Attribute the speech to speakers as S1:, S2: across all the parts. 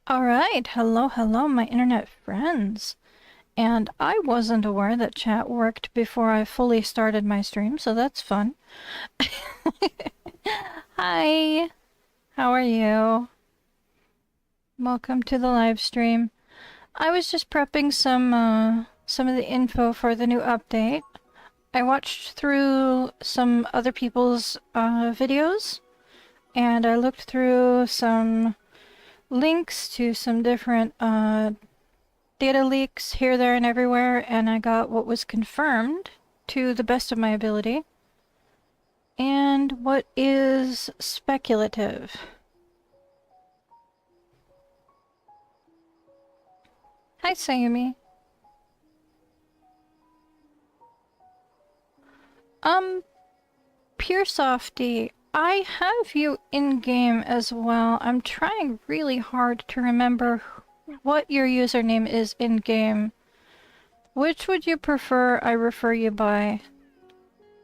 S1: Alright, hello, my internet friends. And I wasn't aware that chat worked before I fully started my stream, so that's fun. Hi, how are you? Welcome to the live stream. I was just prepping some of the info for the new update. I watched through some other people's videos, and I looked through some links to some different data leaks here, there, and everywhere, and I got what was confirmed to the best of my ability, and what is speculative. Hi, Sayumi. Pure Softy, I have you in-game as well. I'm trying really hard to remember what your username is in-game. Which would you prefer I refer you by?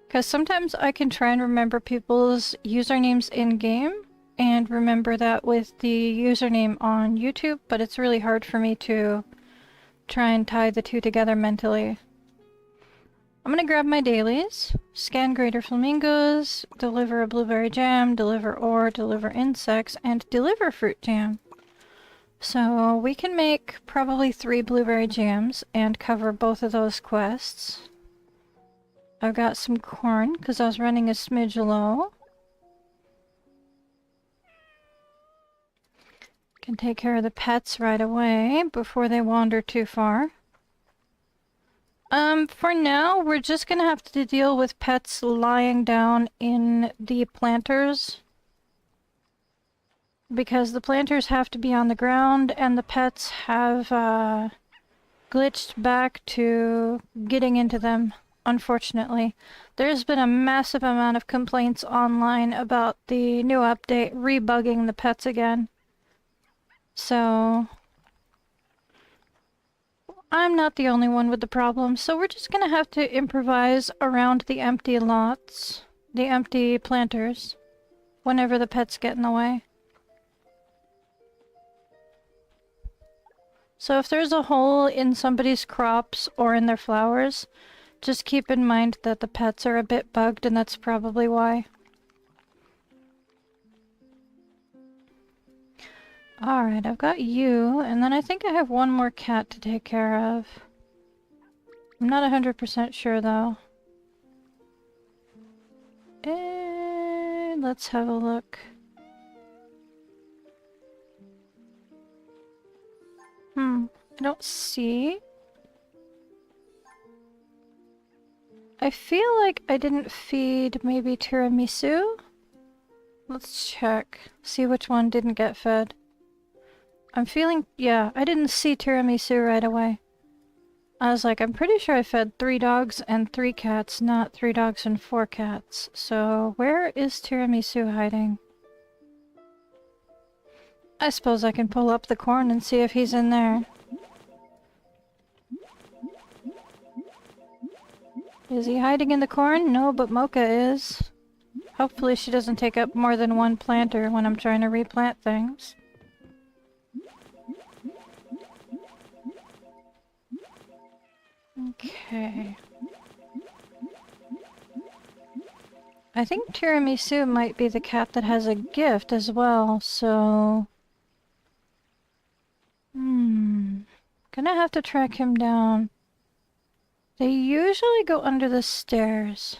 S1: Because sometimes I can try and remember people's usernames in-game and remember that with the username on YouTube, but it's really hard for me to try and tie the two together mentally. I'm gonna grab my dailies, scan greater flamingos, deliver a blueberry jam, deliver ore, deliver insects, and deliver fruit jam. So we can make probably 3 blueberry jams and cover both of those quests. I've got some corn because I was running a smidge low. Can take care of the pets right away before they wander too far. For now, we're just gonna have to deal with pets lying down in the planters. Because the planters have to be on the ground, and the pets have, glitched back to getting into them, unfortunately. There's been a massive amount of complaints online about the new update rebugging the pets again. So I'm not the only one with the problem, so we're just gonna have to improvise around the empty lots, the empty planters, whenever the pets get in the way. So if there's a hole in somebody's crops or in their flowers, just keep in mind that the pets are a bit bugged, and that's probably why. Alright, I've got you, and then I think I have one more cat to take care of. I'm not 100% sure, though. And let's have a look. I don't see. I feel like I didn't feed maybe tiramisu? Let's check. See which one didn't get fed. I'm feeling... yeah, I didn't see tiramisu right away. I was like, I'm pretty sure I fed 3 dogs and 3 cats, not 3 dogs and 4 cats. So where is tiramisu hiding? I suppose I can pull up the corn and see if he's in there. Is he hiding in the corn? No, but Mocha is. Hopefully she doesn't take up more than one planter when I'm trying to replant things. Okay. I think Tiramisu might be the cat that has a gift as well, so... gonna have to track him down. They usually go under the stairs.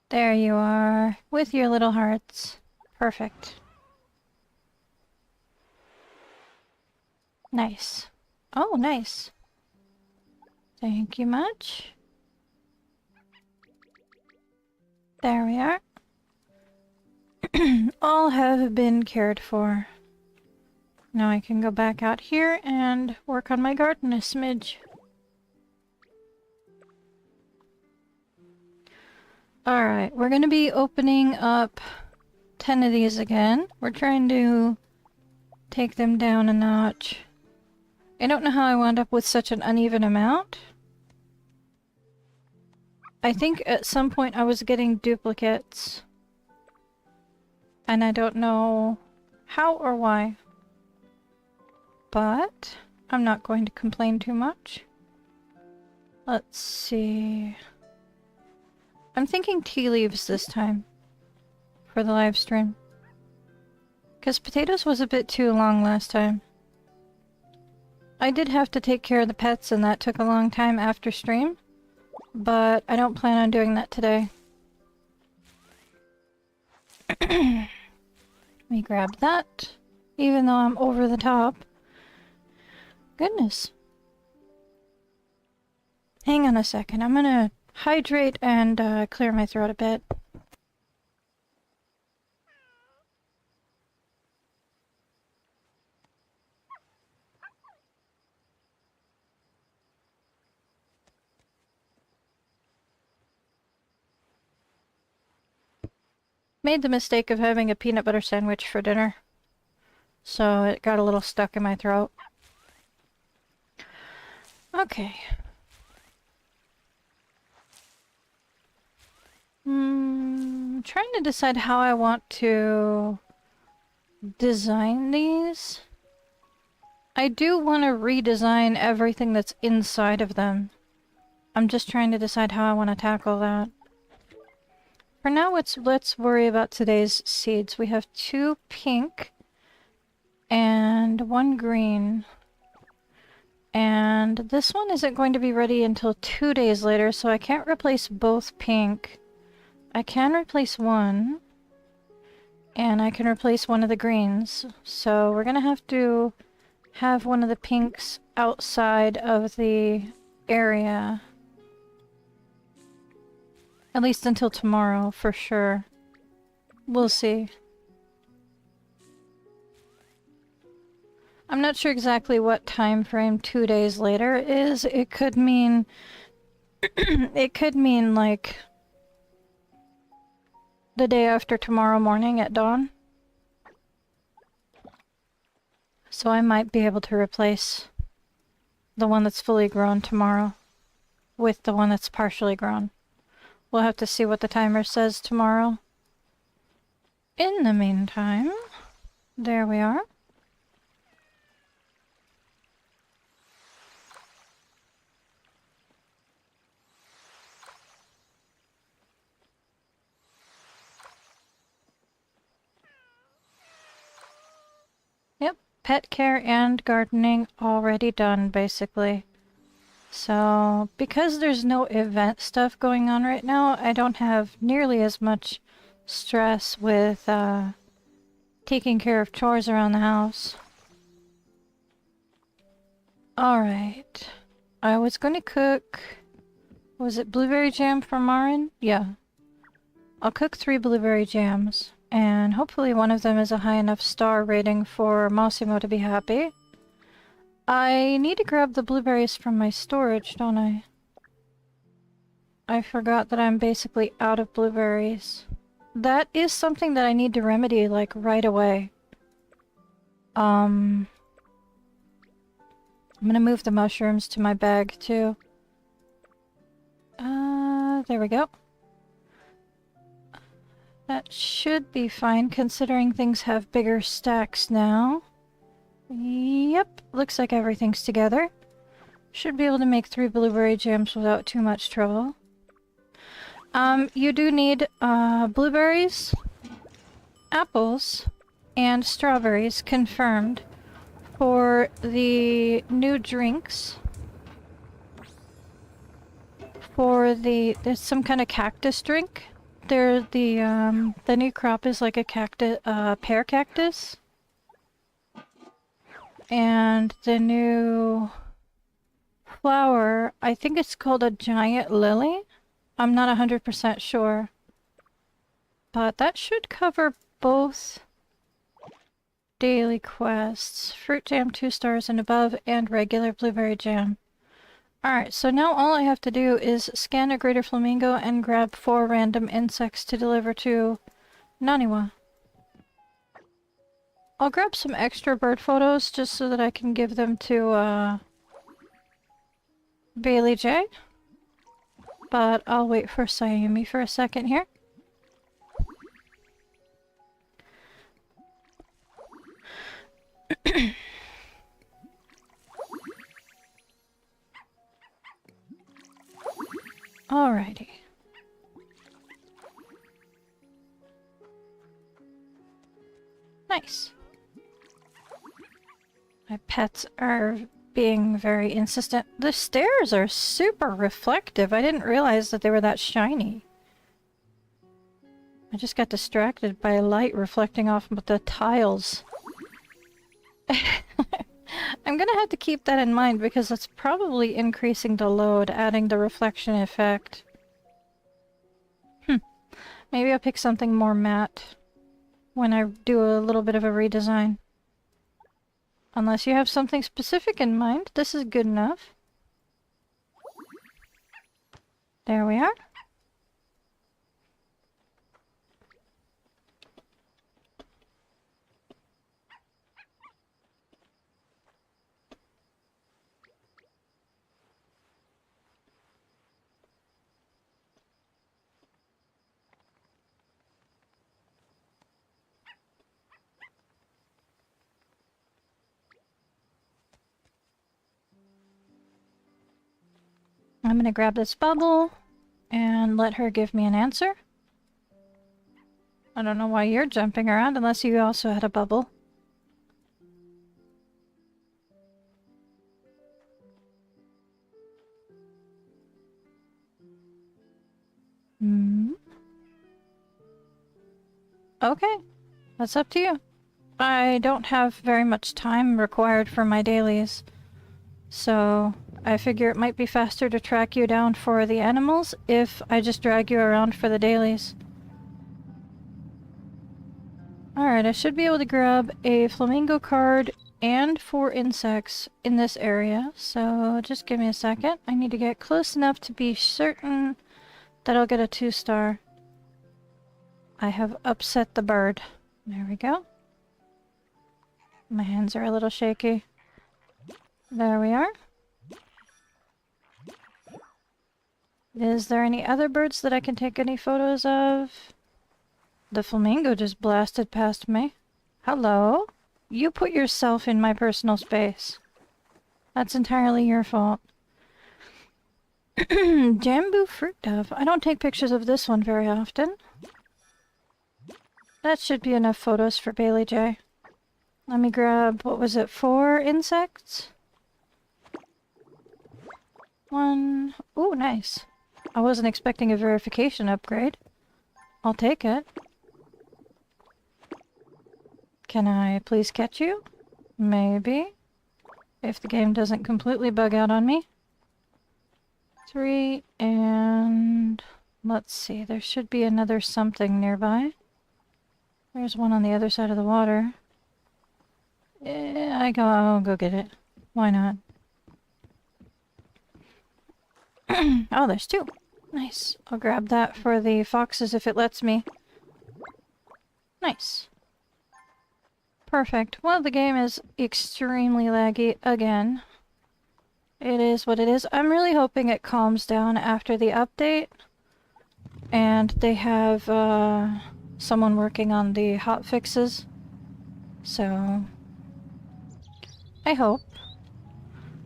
S1: There you are, with your little hearts. Perfect. Nice. Oh, nice. Thank you much. There we are. All have been cared for. Now I can go back out here and work on my garden a smidge. Alright, we're gonna be opening up 10 of these again. We're trying to take them down a notch. I don't know how I wound up with such an uneven amount. I think at some point I was getting duplicates. and I don't know how or why. But I'm not going to complain too much. Let's see. I'm thinking tea leaves this time for the live stream. Because potatoes was a bit too long last time. I did have to take care of the pets and that took a long time after stream. But I don't plan on doing that today. Let me grab that. Even though I'm over the top. Goodness. Hang on a second. I'm gonna hydrate and clear my throat a bit. Made the mistake of having a peanut butter sandwich for dinner. So it got a little stuck in my throat. Okay. Trying to decide how I want to design these. I do want to redesign everything that's inside of them. I'm just trying to decide how I want to tackle that. For now, let's worry about today's seeds. We have 2 pink and 1 green. And this one isn't going to be ready until 2 days later, so I can't replace both pink. I can replace one, and I can replace one of the greens. So we're gonna have to have one of the pinks outside of the area. At least until tomorrow, for sure. We'll see. I'm not sure exactly what time frame 2 days later is. It could mean... it could mean, like... the day after tomorrow morning at dawn. So I might be able to replace the one that's fully grown tomorrow with the one that's partially grown. We'll have to see what the timer says tomorrow. In the meantime, there we are. Yep, pet care and gardening already done, basically. So, because there's no event stuff going on right now, I don't have nearly as much stress with taking care of chores around the house. Alright. I was going to cook... was it blueberry jam for Marin? Yeah. I'll cook 3 blueberry jams. And hopefully one of them is a high enough star rating for Massimo to be happy. I need to grab the blueberries from my storage, don't I? I forgot that I'm basically out of blueberries. That is something that I need to remedy, like, right away. I'm gonna move the mushrooms to my bag, too. There we go. That should be fine, considering things have bigger stacks now. Yep, looks like everything's together. Should be able to make 3 blueberry jams without too much trouble. You do need blueberries, apples, and strawberries confirmed for the new drinks. For there's some kind of cactus drink. The new crop is like a cactus, pear cactus. And the new flower, I think it's called a giant lily. I'm not 100% sure. But that should cover both daily quests. Fruit jam 2 stars and above, and regular blueberry jam. Alright, so now all I have to do is scan a greater flamingo and grab 4 random insects to deliver to Naniwa. I'll grab some extra bird photos just so that I can give them to Bailey J. But I'll wait for Sayumi for a second here. Alrighty. Nice. My pets are being very insistent. The stairs are super reflective. I didn't realize that they were that shiny. I just got distracted by light reflecting off the tiles. I'm gonna have to keep that in mind because it's probably increasing the load, adding the reflection effect. Maybe I'll pick something more matte when I do a little bit of a redesign. Unless you have something specific in mind, this is good enough. There we are. I'm gonna grab this bubble and let her give me an answer. I don't know why you're jumping around unless you also had a bubble. Okay, that's up to you. I don't have very much time required for my dailies, so I figure it might be faster to track you down for the animals if I just drag you around for the dailies. Alright, I should be able to grab a flamingo card and 4 insects in this area, so just give me a second. I need to get close enough to be certain that I'll get a 2-star. I have upset the bird. There we go. My hands are a little shaky. There we are. Is there any other birds that I can take any photos of? The flamingo just blasted past me. Hello? You put yourself in my personal space. That's entirely your fault. Jambu fruit dove. I don't take pictures of this one very often. That should be enough photos for Bailey J. Let me grab, what was it, 4 insects? 1. Ooh, nice. I wasn't expecting a verification upgrade. I'll take it. Can I please catch you? Maybe. If the game doesn't completely bug out on me. 3, and let's see, there should be another something nearby. There's one on the other side of the water. I'll go get it. Why not? Oh, there's 2. Nice. I'll grab that for the foxes if it lets me. Nice. Perfect. Well, the game is extremely laggy again. It is what it is. I'm really hoping it calms down after the update. And they have someone working on the hot fixes. So I hope.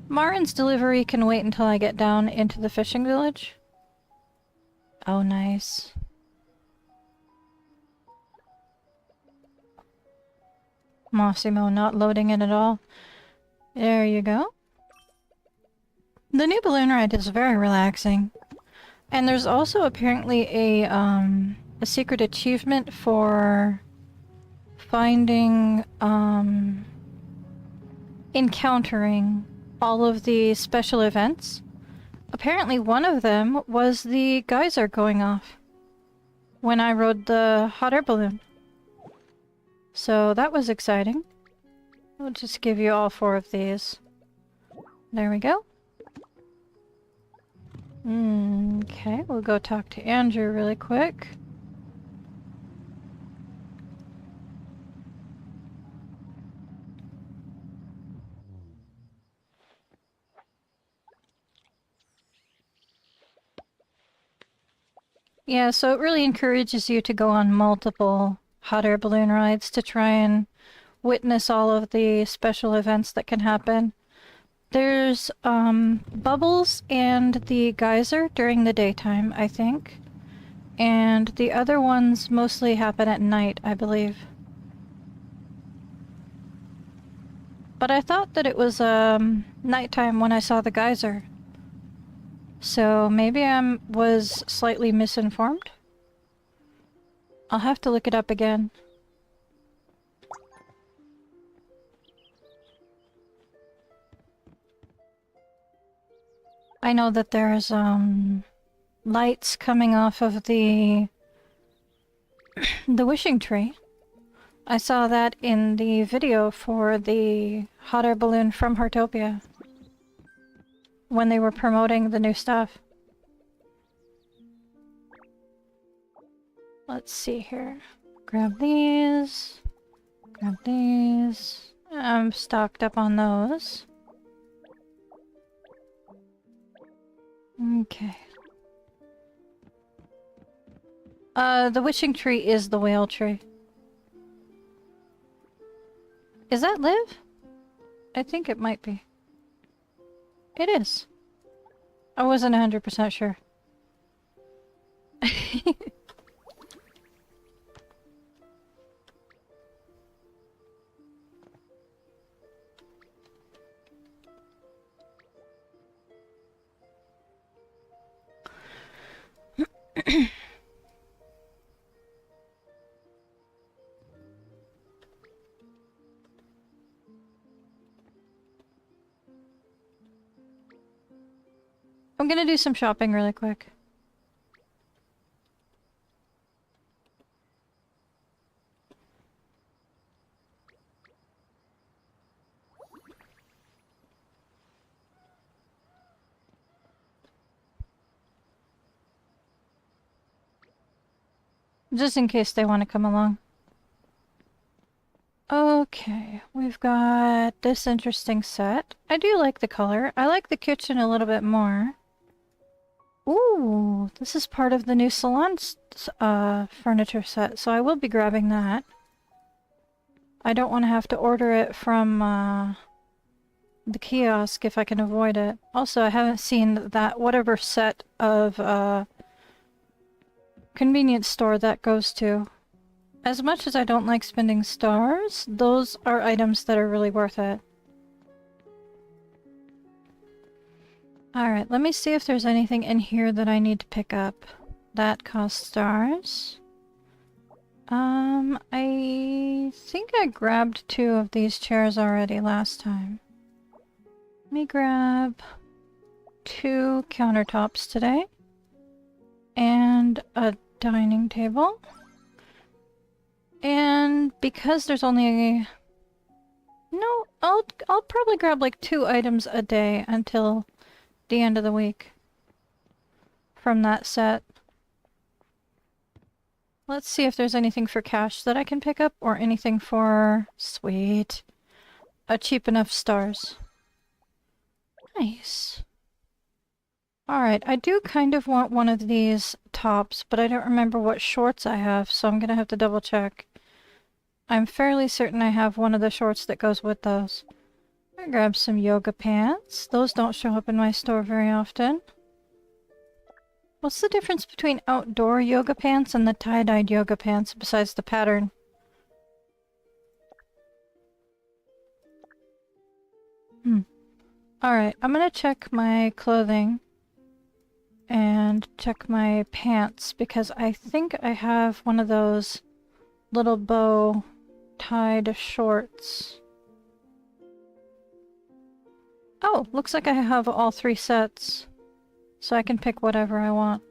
S1: Marin's delivery can wait until I get down into the fishing village. Oh, nice. Mossimo not loading it at all. There you go. The new balloon ride is very relaxing. And there's also apparently a secret achievement for finding, encountering all of the special events. Apparently one of them was the geyser going off when I rode the hot air balloon. So that was exciting. I'll just give you all 4 of these. There we go. Okay, we'll go talk to Andrew really quick. Yeah, so it really encourages you to go on multiple hot air balloon rides to try and witness all of the special events that can happen. There's bubbles and the geyser during the daytime, I think. And the other ones mostly happen at night, I believe. But I thought that it was nighttime when I saw the geyser. So maybe I was slightly misinformed? I'll have to look it up again. I know that there's lights coming off of the wishing tree. I saw that in the video for the hot air balloon from Heartopia when they were promoting the new stuff. Let's see here. Grab these. Grab these. I'm stocked up on those. Okay. The wishing tree is the whale tree. Is that Liv? I think it might be. It is. I wasn't 100% sure. I'm gonna do some shopping really quick. Just in case they want to come along. Okay, we've got this interesting set. I do like the color. I like the kitchen a little bit more. Ooh, this is part of the new salon furniture set, so I will be grabbing that. I don't want to have to order it from the kiosk if I can avoid it. Also, I haven't seen that whatever set of convenience store that goes to. As much as I don't like spending stars, those are items that are really worth it. Alright, let me see if there's anything in here that I need to pick up. That costs stars. I think I grabbed 2 of these chairs already last time. Let me grab 2 countertops today. And a dining table. And because there's only... No, I'll probably grab like 2 items a day until the end of the week from that set. Let's see if there's anything for cash that I can pick up or anything for... Sweet. A cheap enough stars. Nice. Alright, I do kind of want one of these tops, but I don't remember what shorts I have, so I'm gonna have to double check. I'm fairly certain I have one of the shorts that goes with those. I grab some yoga pants. Those don't show up in my store very often. What's the difference between outdoor yoga pants and the tie-dyed yoga pants besides the pattern? Alright, I'm gonna check my clothing and check my pants because I think I have one of those little bow tied shorts. Oh, looks like I have all 3 sets, so I can pick whatever I want.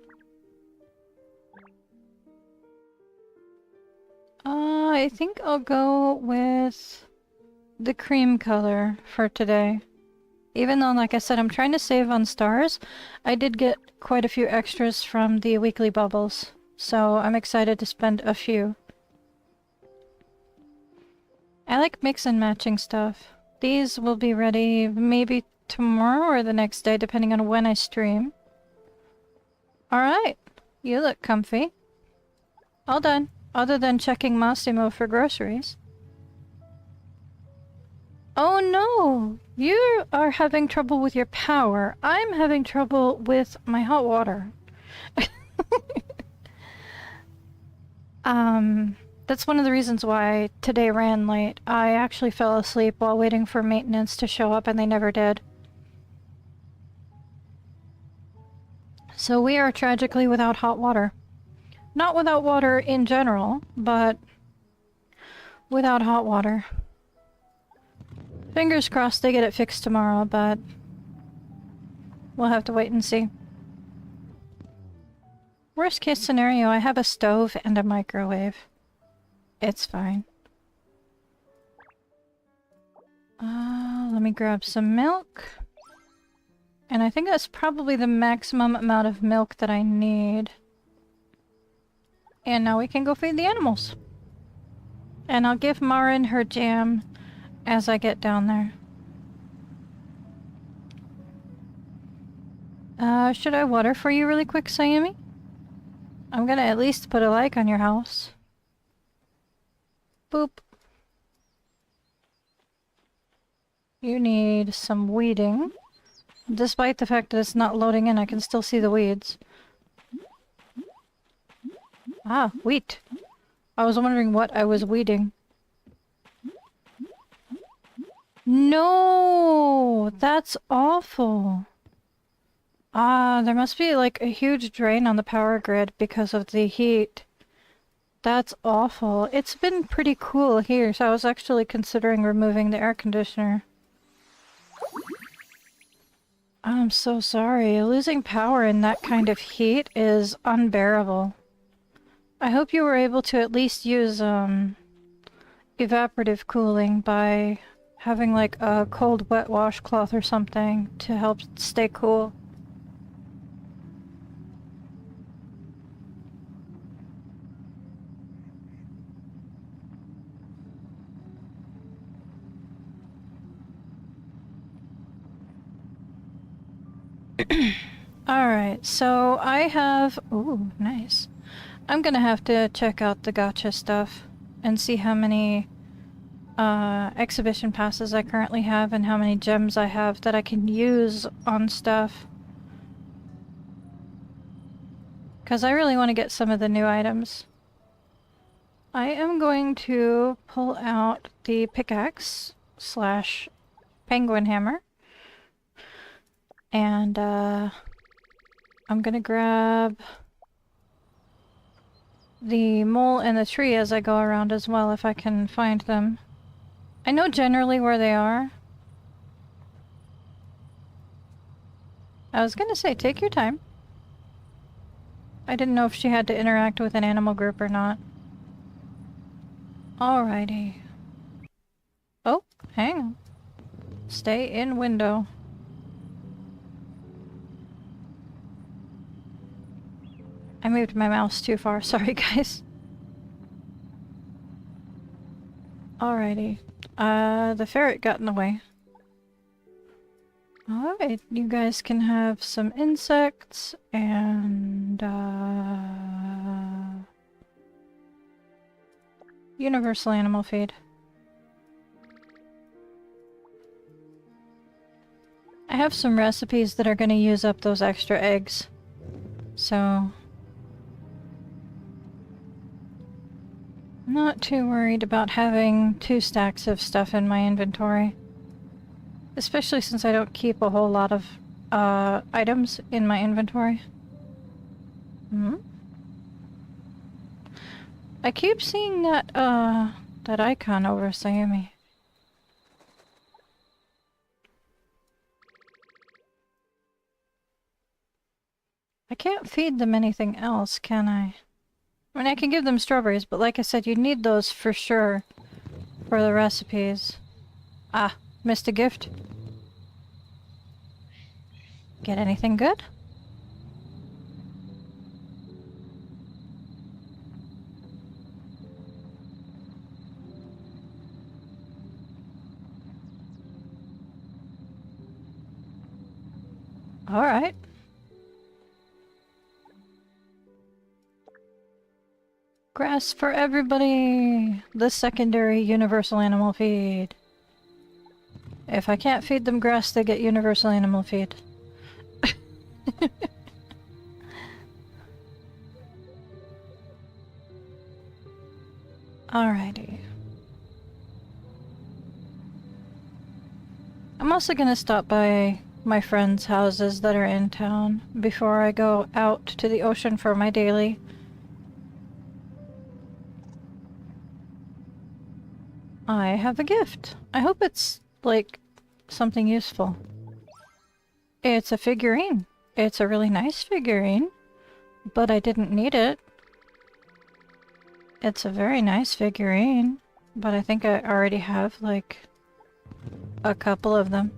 S1: I think I'll go with the cream color for today. Even though, like I said, I'm trying to save on stars, I did get quite a few extras from the weekly bubbles, so I'm excited to spend a few. I like mix and matching stuff. These will be ready maybe tomorrow or the next day, depending on when I stream. Alright, you look comfy. All done, other than checking Massimo for groceries. Oh no! You are having trouble with your power. I'm having trouble with my hot water. That's one of the reasons why today ran late. I actually fell asleep while waiting for maintenance to show up and they never did. So we are tragically without hot water. Not without water in general, but without hot water. Fingers crossed they get it fixed tomorrow, but we'll have to wait and see. Worst case scenario, I have a stove and a microwave. It's fine. Let me grab some milk. And I think that's probably the maximum amount of milk that I need. And now we can go feed the animals. And I'll give Marin her jam as I get down there. Should I water for you really quick, Sayumi? I'm gonna at least put a like on your house. Boop. You need some weeding. Despite the fact that it's not loading in, I can still see the weeds. Ah, wheat. I was wondering what I was weeding. No! That's awful. Ah, there must be like a huge drain on the power grid because of the heat. That's awful. It's been pretty cool here, so I was actually considering removing the air conditioner. I'm so sorry. Losing power in that kind of heat is unbearable. I hope you were able to at least use evaporative cooling by having like a cold wet washcloth or something to help stay cool. Alright, so I have... Ooh, nice. I'm gonna have to check out the gacha stuff and see how many exhibition passes I currently have and how many gems I have that I can use on stuff. Because I really want to get some of the new items. I am going to pull out the pickaxe slash penguin hammer. And I'm gonna grab the mole and the tree as I go around as well if I can find them. I know generally where they are. I was gonna say, take your time. I didn't know if she had to interact with an animal group or not. Alrighty. Oh, hang on. Stay in window. I moved my mouse too far, sorry guys. Alrighty. The ferret got in the way. Alright, you guys can have some insects and universal animal feed. I have some recipes that are going to use up those extra eggs. So... not too worried about having 2 stacks of stuff in my inventory. Especially since I don't keep a whole lot of items in my inventory. Hmm? I keep seeing that that icon over Sayumi. I can't feed them anything else, can I? I mean, I can give them strawberries, but like I said, you need those for sure for the recipes. Ah, missed a gift. Get anything good? Alright. Grass for everybody! The secondary universal animal feed. If I can't feed them grass, they get universal animal feed. Alrighty. I'm also gonna stop by my friends' houses that are in town before I go out to the ocean for my daily. I have a gift. I hope it's, like, something useful. It's a figurine. It's a really nice figurine, but I didn't need it. It's a very nice figurine, but I think I already have, like, a couple of them.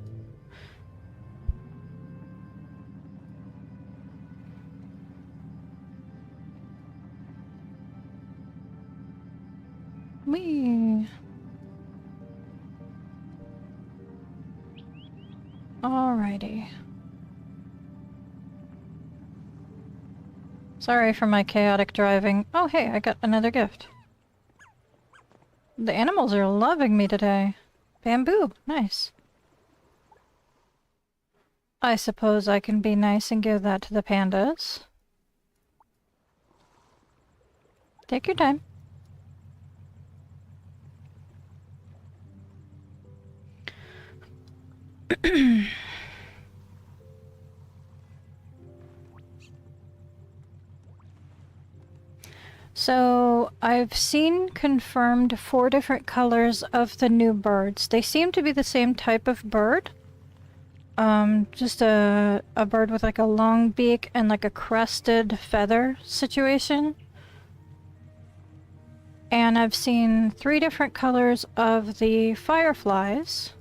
S1: Whee! Alrighty. Sorry for my chaotic driving. Oh hey, I got another gift. The animals are loving me today. Bamboo, nice. I suppose I can be nice and give that to the pandas. Take your time. So, I've seen confirmed 4 different colors of the new birds. They seem to be the same type of bird. Just a bird with like a long beak and like a crested feather situation. And I've seen 3 different colors of the fireflies.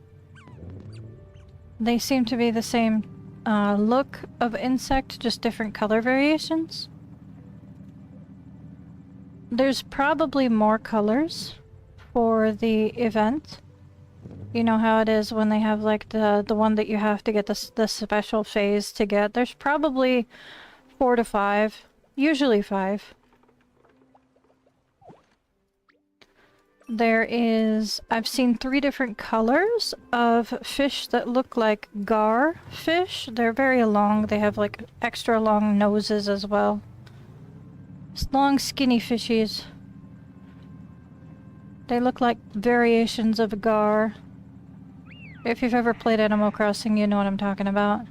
S1: They seem to be the same look of insect, just different color variations. There's probably more colors for the event. You know how it is when they have like the one that you have to get the special phase to get. There's probably 4 to 5, usually 5. I've seen 3 different colors of fish that look like gar fish. They're very long. They have like extra long noses as well. Long skinny fishies. They look like variations of gar. If you've ever played Animal Crossing, you know what I'm talking about.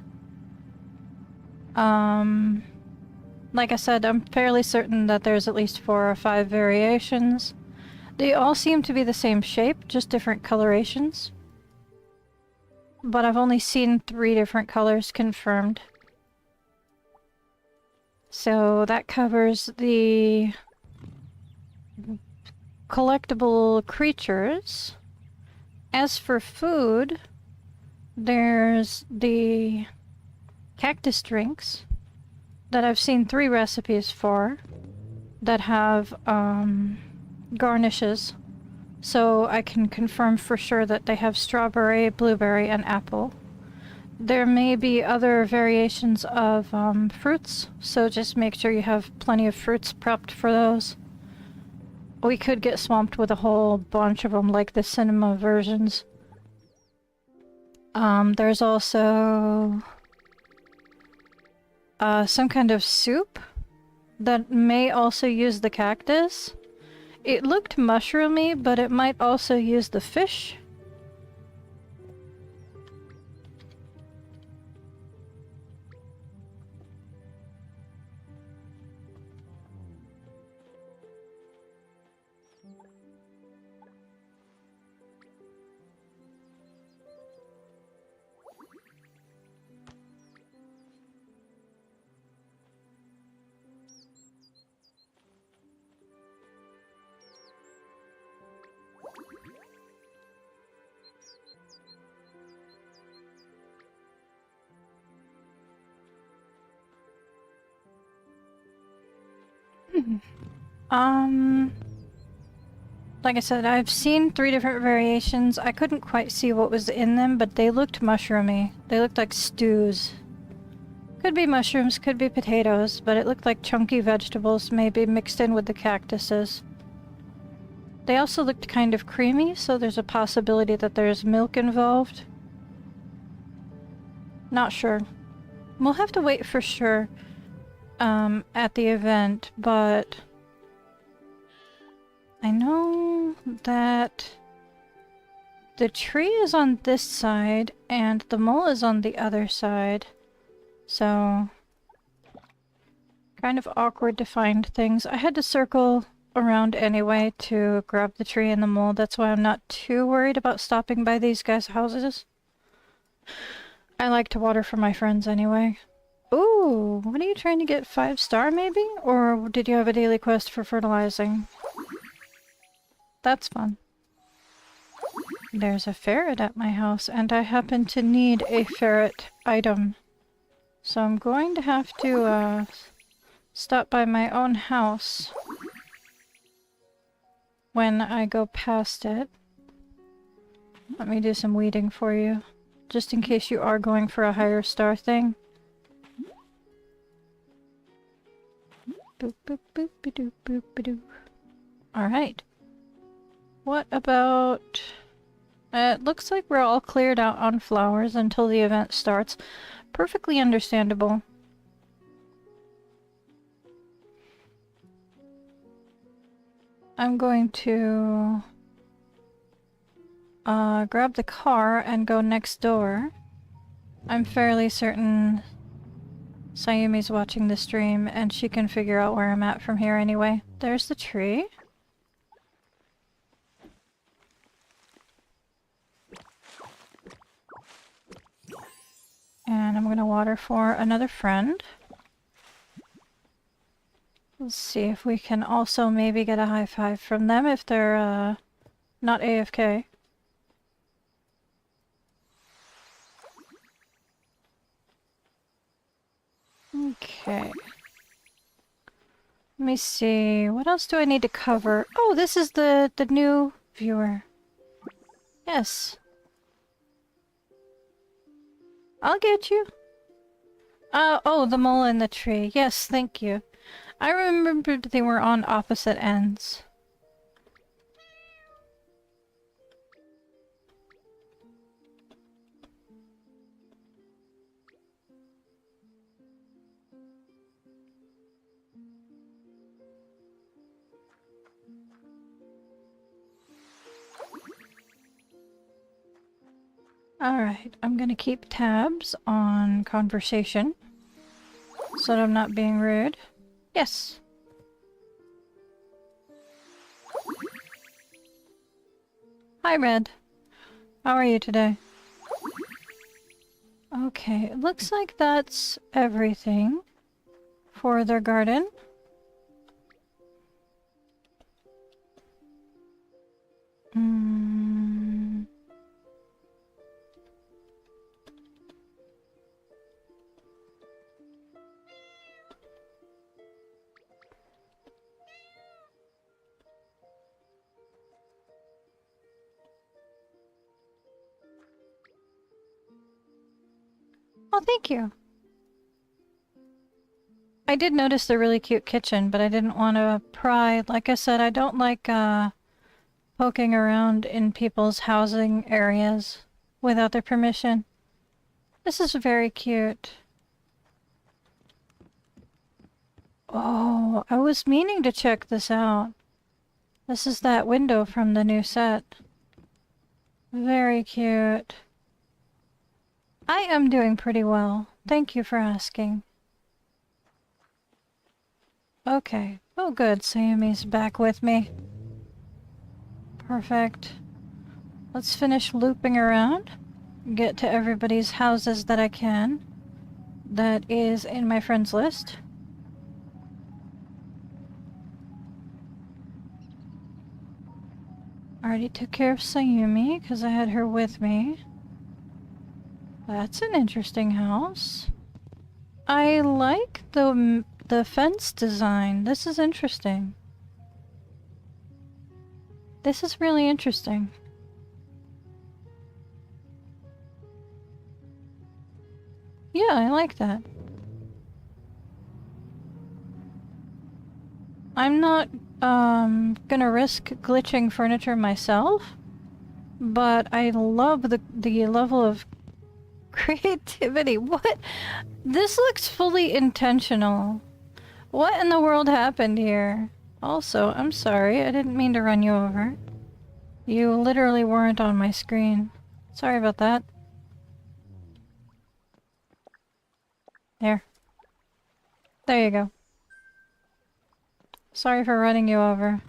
S1: Like I said, I'm fairly certain that there's at least 4 or 5 variations. They all seem to be the same shape, just different colorations. But I've only seen 3 different colors confirmed. So that covers the collectible creatures. As for food, there's the cactus drinks that I've seen 3 recipes for that have garnishes. So I can confirm for sure that they have strawberry, blueberry, and apple. There may be other variations of fruits, so just make sure you have plenty of fruits prepped for those. We could get swamped with a whole bunch of them, like the cinema versions. There's also some kind of soup that may also use the cactus. It looked mushroomy, but it might also use the fish. Like I said, I've seen 3 different variations. I couldn't quite see what was in them, but they looked mushroomy. They looked like stews. Could be mushrooms, could be potatoes, but it looked like chunky vegetables, maybe mixed in with the cactuses. They also looked kind of creamy, so there's a possibility that there's milk involved. Not sure. We'll have to wait for sure at the event, but I know that the tree is on this side and the mole is on the other side, so kind of awkward to find things. I had to circle around anyway to grab the tree and the mole. That's why I'm not too worried about stopping by these guys' houses. I like to water for my friends anyway. Ooh, what are you trying to get? 5-star maybe? Or did you have a daily quest for fertilizing? That's fun. There's a ferret at my house and I happen to need a ferret item. So I'm going to have to stop by my own house when I go past it. Let me do some weeding for you, just in case you are going for a higher star thing. Boop boop boop ba-doo boop ba-doo. Alright. What about... it looks like we're all cleared out on flowers until the event starts. Perfectly understandable. I'm going to grab the car and go next door. I'm fairly certain Sayumi's watching the stream and she can figure out where I'm at from here anyway. There's the tree. And I'm gonna water for another friend. Let's see if we can also maybe get a high five from them if they're not AFK. Okay. Let me see. What else do I need to cover? Oh, this is the new viewer. Yes. I'll get you. Oh, the mole in the tree. Yes, thank you. I remembered they were on opposite ends. Alright, I'm gonna keep tabs on conversation so that I'm not being rude. Yes. Hi, Red. How are you today? Okay, it looks like that's everything for their garden. Oh, thank you. I did notice the really cute kitchen, but I didn't want to pry. Like I said, I don't like poking around in people's housing areas without their permission. This is very cute. Oh, I was meaning to check this out. This is that window from the new set. Very cute. I am doing pretty well. Thank you for asking. Okay. Oh good, Sayumi's back with me. Perfect. Let's finish looping around. Get to everybody's houses that I can. That is in my friends list. Already took care of Sayumi because I had her with me. That's an interesting house. I like the fence design. This is interesting. This is really interesting. Yeah, I like that. I'm not gonna risk glitching furniture myself, but I love the level of Creativity. What? This looks fully intentional. What in the world happened here? Also, I'm sorry. I didn't mean to run you over. You literally weren't on my screen. Sorry about that. There. There you go. Sorry for running you over.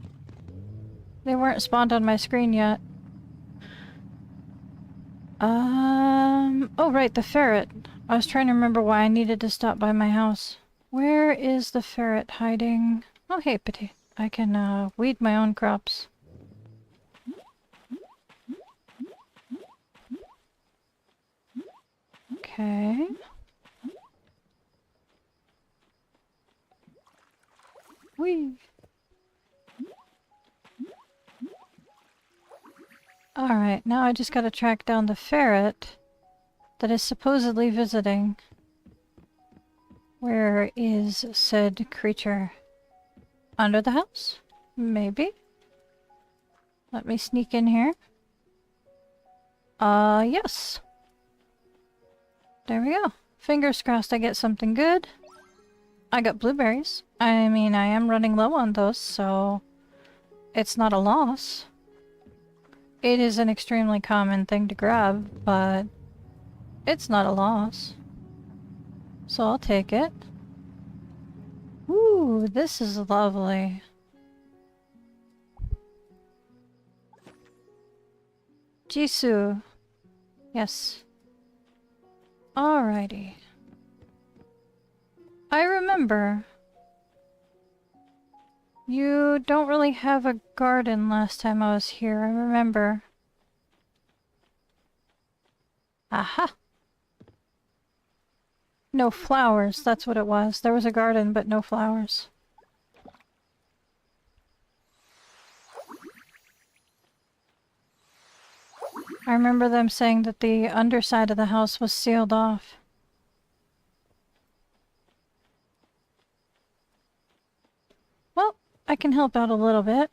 S1: They weren't spawned on my screen yet. Oh right, the ferret. I was trying to remember why I needed to stop by my house. Where is the ferret hiding? Oh hey, Petit. I can, weed my own crops. Okay. Whee! Alright, now I just gotta track down the ferret that is supposedly visiting. Where is said creature? Under the house? Maybe? Let me sneak in here. Yes. There we go. Fingers crossed I get something good. I got blueberries. I mean, I am running low on those, so it's not a loss. It is an extremely common thing to grab, but it's not a loss. So I'll take it. Ooh, this is lovely. Jisoo. Yes. Alrighty. I remember. You don't really have a garden last time I was here, I remember. Aha! No flowers, that's what it was. There was a garden, but no flowers. I remember them saying that the underside of the house was sealed off. Well, I can help out a little bit.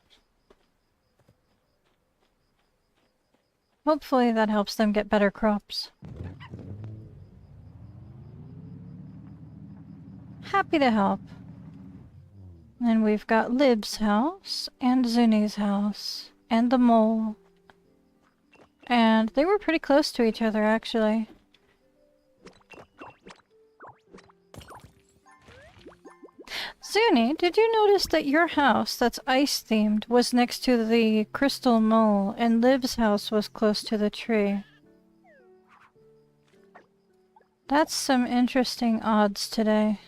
S1: Hopefully that helps them get better crops. Happy to help. And we've got Lib's house, and Zuni's house, and the mole. And they were pretty close to each other, actually. Zuni, did you notice that your house that's ice-themed was next to the crystal mole, and Lib's house was close to the tree? That's some interesting odds today.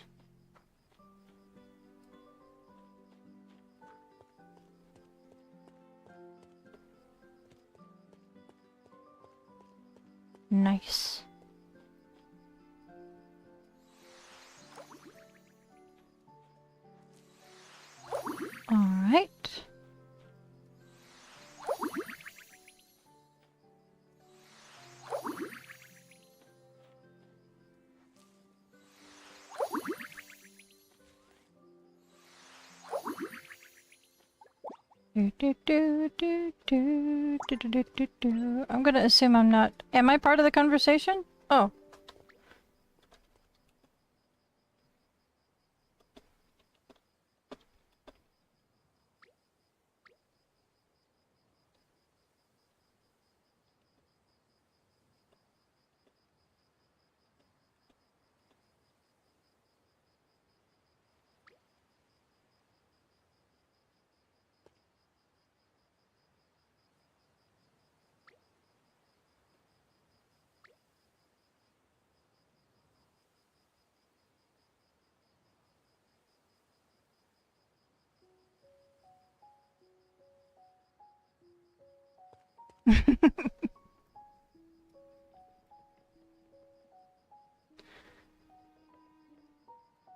S1: Nice. All right. I'm gonna assume I'm not. Am I part of the conversation? Oh.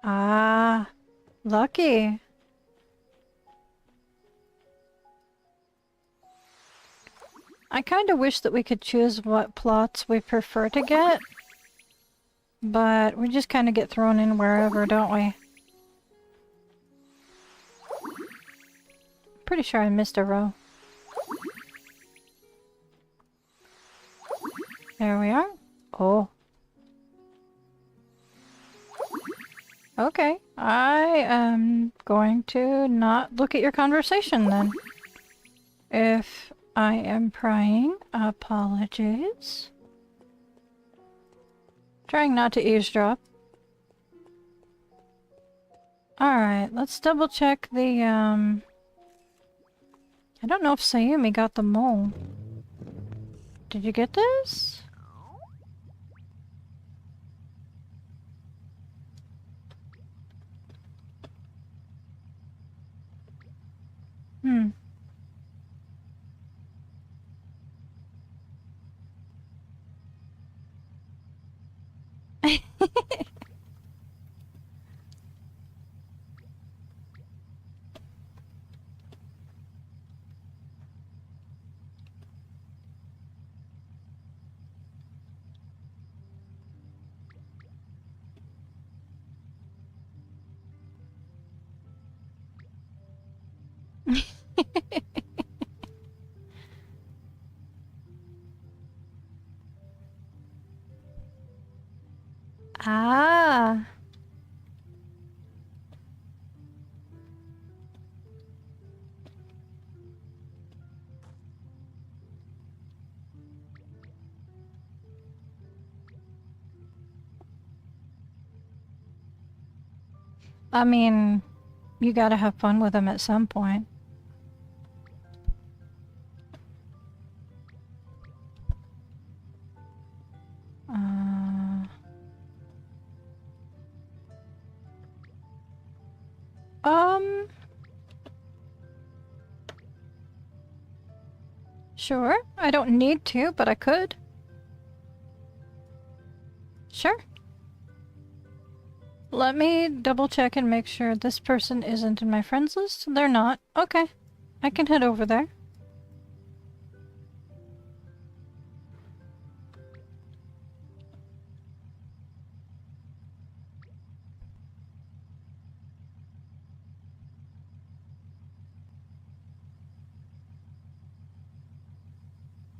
S1: Ah, lucky. I kinda wish that we could choose what plots we prefer to get, but we just kinda get thrown in wherever, don't we? Pretty sure I missed a row. There we are. Oh, Okay, I am going to not look at your conversation then. If I am prying, apologies. Trying not to eavesdrop. Alright, let's double check the, I don't know if Sayumi got the mole. Did you get this? Hmm. Ah. I mean, you gotta have fun with them at some point. Uh... Um... Sure. I don't need to, but I could. Sure. Let me double check and make sure this person isn't in my friends list. They're not. Okay. I can head over there.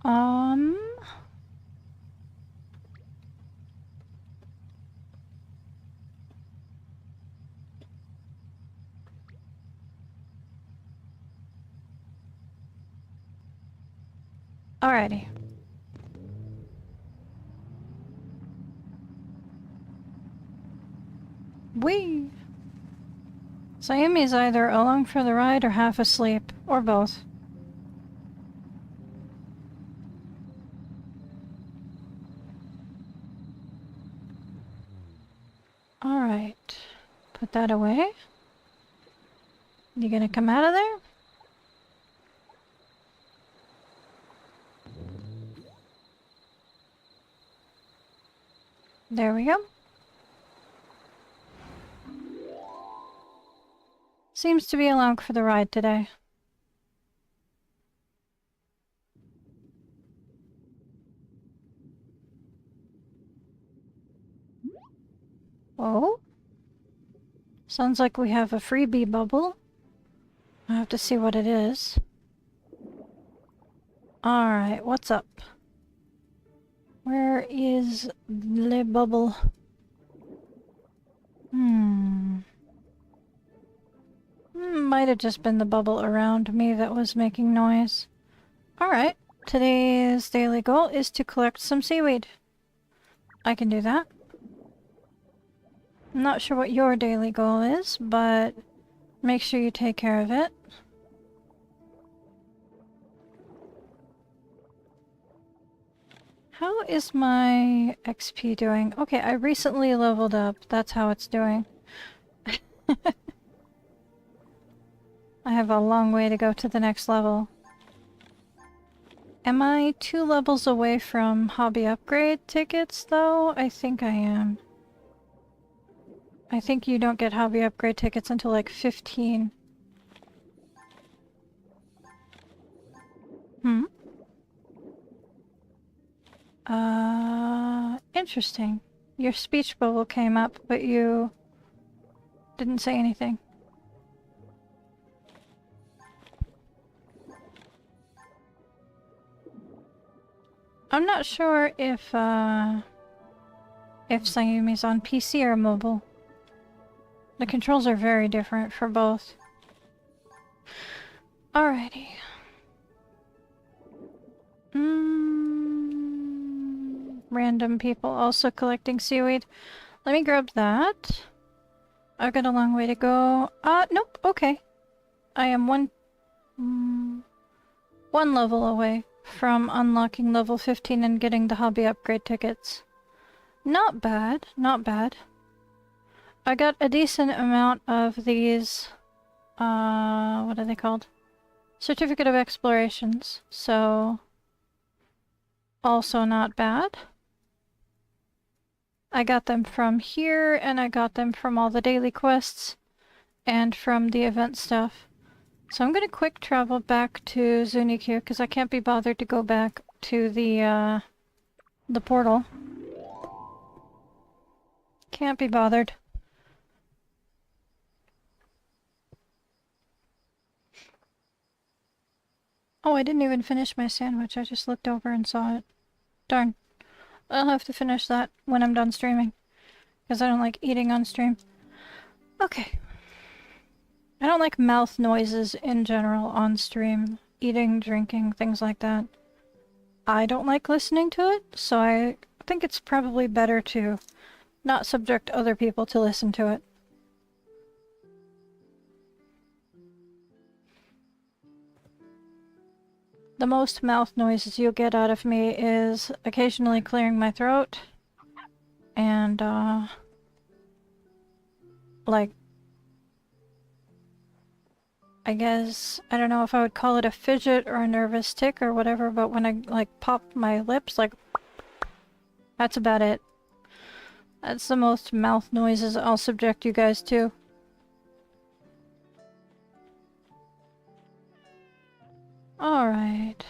S1: Um... Alrighty. Whee! Sayumi's either along for the ride or half asleep, or both. Alright. Put that away. You gonna come out of there? There we go. Seems to be along for the ride today. Oh? Sounds like we have a freebie bubble. I have to see what it is. Alright, what's up? Where is the bubble? Might have just been the bubble around me that was making noise. Alright, today's daily goal is to collect some seaweed. I can do that. I'm not sure what your daily goal is, but make sure you take care of it. How is my XP doing? Okay, I recently leveled up. That's how it's doing. I have a long way to go to the next level. Am I 2 levels away from hobby upgrade tickets, though? I think I am. I think you don't get hobby upgrade tickets until like 15. Interesting. Your speech bubble came up, but you didn't say anything. I'm not sure if Sayumi's on PC or mobile. The controls are very different for both. Alrighty. Random people also collecting seaweed. Let me grab that. I've got a long way to go. Nope, okay. I am one level away from unlocking level 15 and getting the hobby upgrade tickets. Not bad, not bad. I got a decent amount of these, what are they called? Certificate of Explorations, so also not bad. I got them from here, and I got them from all the daily quests, and from the event stuff. So I'm gonna quick travel back to Zunikyu, because I can't be bothered to go back to the portal. Can't be bothered. Oh, I didn't even finish my sandwich. I just looked over and saw it. Darn. I'll have to finish that when I'm done streaming. Because I don't like eating on stream. Okay. I don't like mouth noises in general on stream. Eating, drinking, things like that. I don't like listening to it, so I think it's probably better to not subject other people to listen to it. The most mouth noises you'll get out of me is occasionally clearing my throat and, like, I guess, I don't know if I would call it a fidget or a nervous tic or whatever, but when I, like, pop my lips, like, that's about it. That's the most mouth noises I'll subject you guys to. Alright.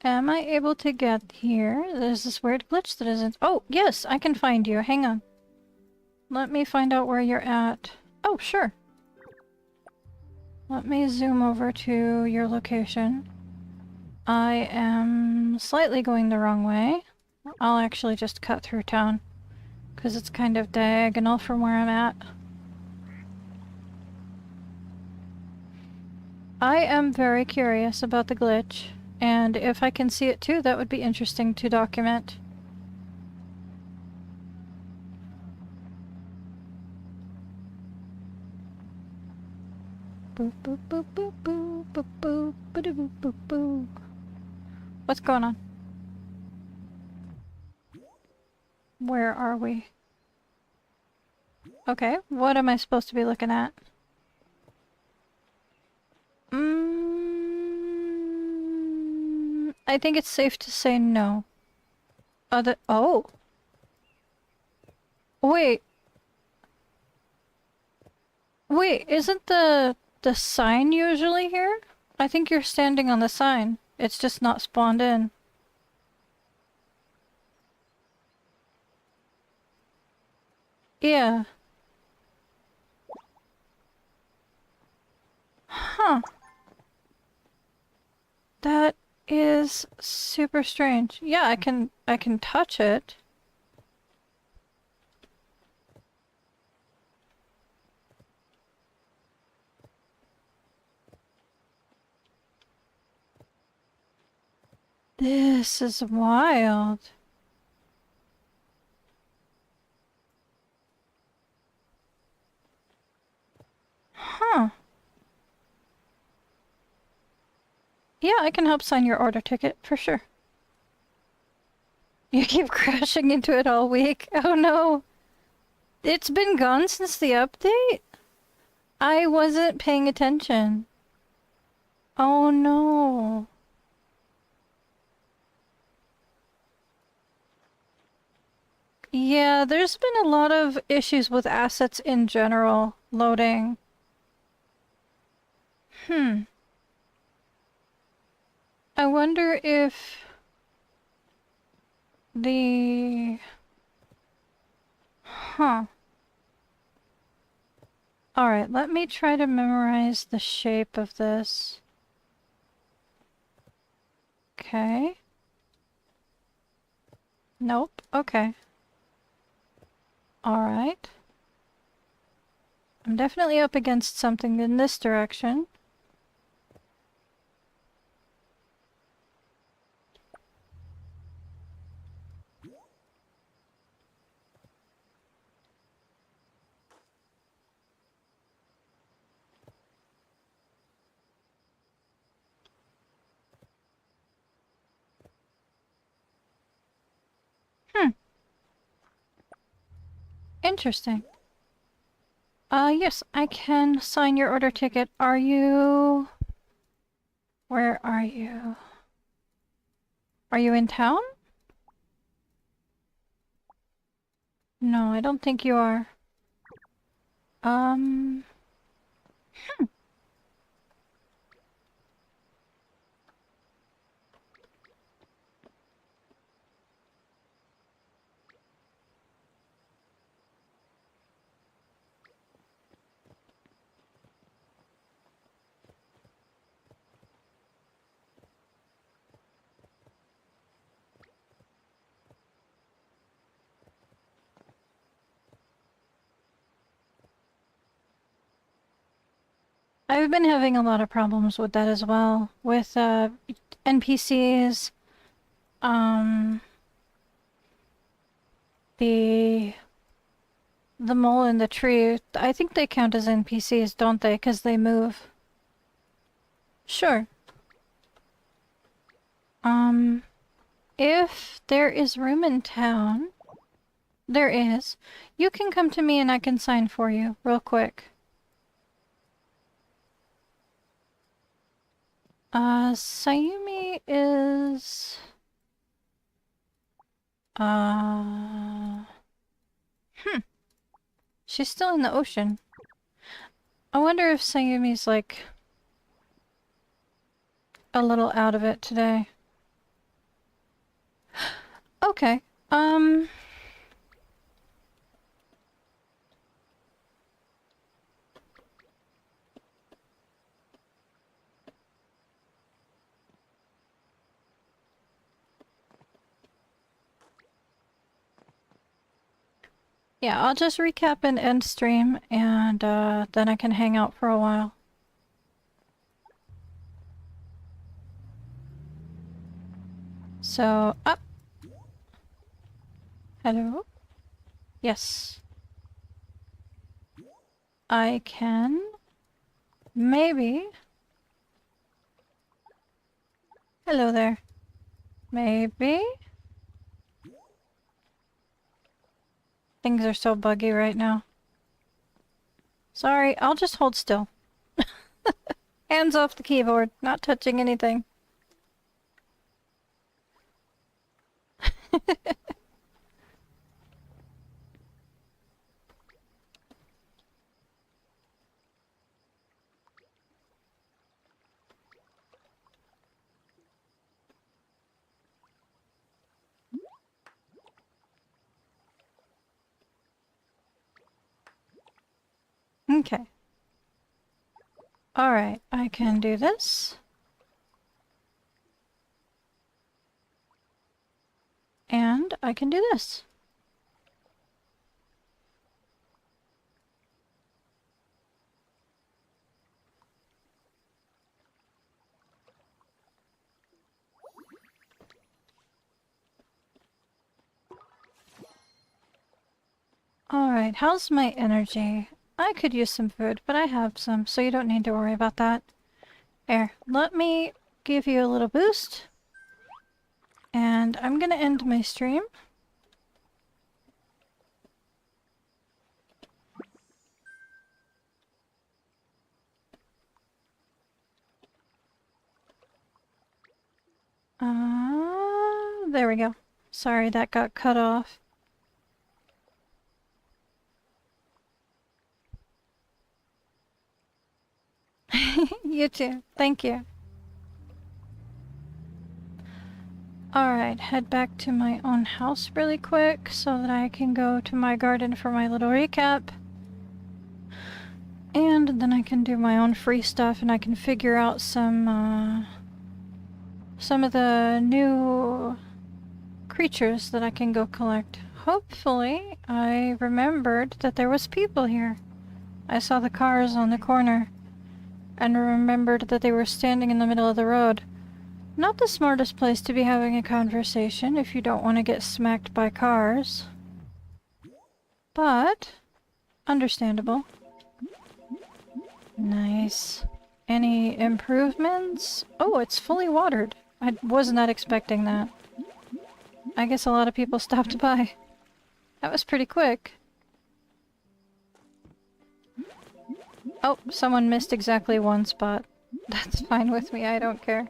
S1: Am I able to get here? There's this weird glitch that isn't— oh, yes, I can find you. Hang on. Let me find out where you're at. Oh, sure. Let me zoom over to your location. I am slightly going the wrong way. I'll actually just cut through town, because it's kind of diagonal from where I'm at. I am very curious about the glitch, and if I can see it too, that would be interesting to document. Boop boop boop boop boop boop boop boop boop boop boop. What's going on? Where are we? Okay, what am I supposed to be looking at? I think it's safe to say no. Oh! Wait. Wait, isn't the sign usually here? I think you're standing on the sign. It's just not spawned in. Yeah. Huh. That is super strange. Yeah, I can touch it. This is wild. Huh. Yeah, I can help sign your order ticket, for sure. You keep crashing into it all week. Oh no. It's been gone since the update? I wasn't paying attention. Oh no. Yeah, there's been a lot of issues with assets in general loading. I wonder if the— huh. Alright, let me try to memorize the shape of this. Okay. Nope. Okay. Alright. I'm definitely up against something in this direction. Hmm. Interesting. Yes, I can sign your order ticket. Are you... Where are you? Are you in town? No, I don't think you are. Um... I've been having a lot of problems with that as well. With, NPCs, um... the... The mole in the tree, I think they count as NPCs, don't they? Because they move. Sure. If there is room in town, there is, you can come to me and I can sign for you, real quick. Sayumi is... She's still in the ocean. I wonder if Sayumi's, like, a little out of it today. Okay, yeah, I'll just recap and end stream, and, then I can hang out for a while. So, up. Hello? Yes. I can... Maybe... Hello there. Maybe? Things are so buggy right now. Sorry, I'll just hold still. Hands off the keyboard, not touching anything. Okay. Alright, I can do this. And I can do this. Alright, how's my energy? I could use some food, but I have some, so you don't need to worry about that. Here, let me give you a little boost. And I'm gonna end my stream. There we go. Sorry, that got cut off. You too. Thank you. Alright, head back to my own house really quick so that I can go to my garden for my little recap. And then I can do my own free stuff and I can figure out some some of the new creatures that I can go collect. Hopefully, I remembered that there was people here. I saw the cars on the corner and remembered that they were standing in the middle of the road. Not the smartest place to be having a conversation if you don't want to get smacked by cars. But understandable. Nice. Any improvements? Oh, it's fully watered. I was not expecting that. I guess a lot of people stopped by. That was pretty quick. Oh, someone missed exactly one spot. That's fine with me, I don't care.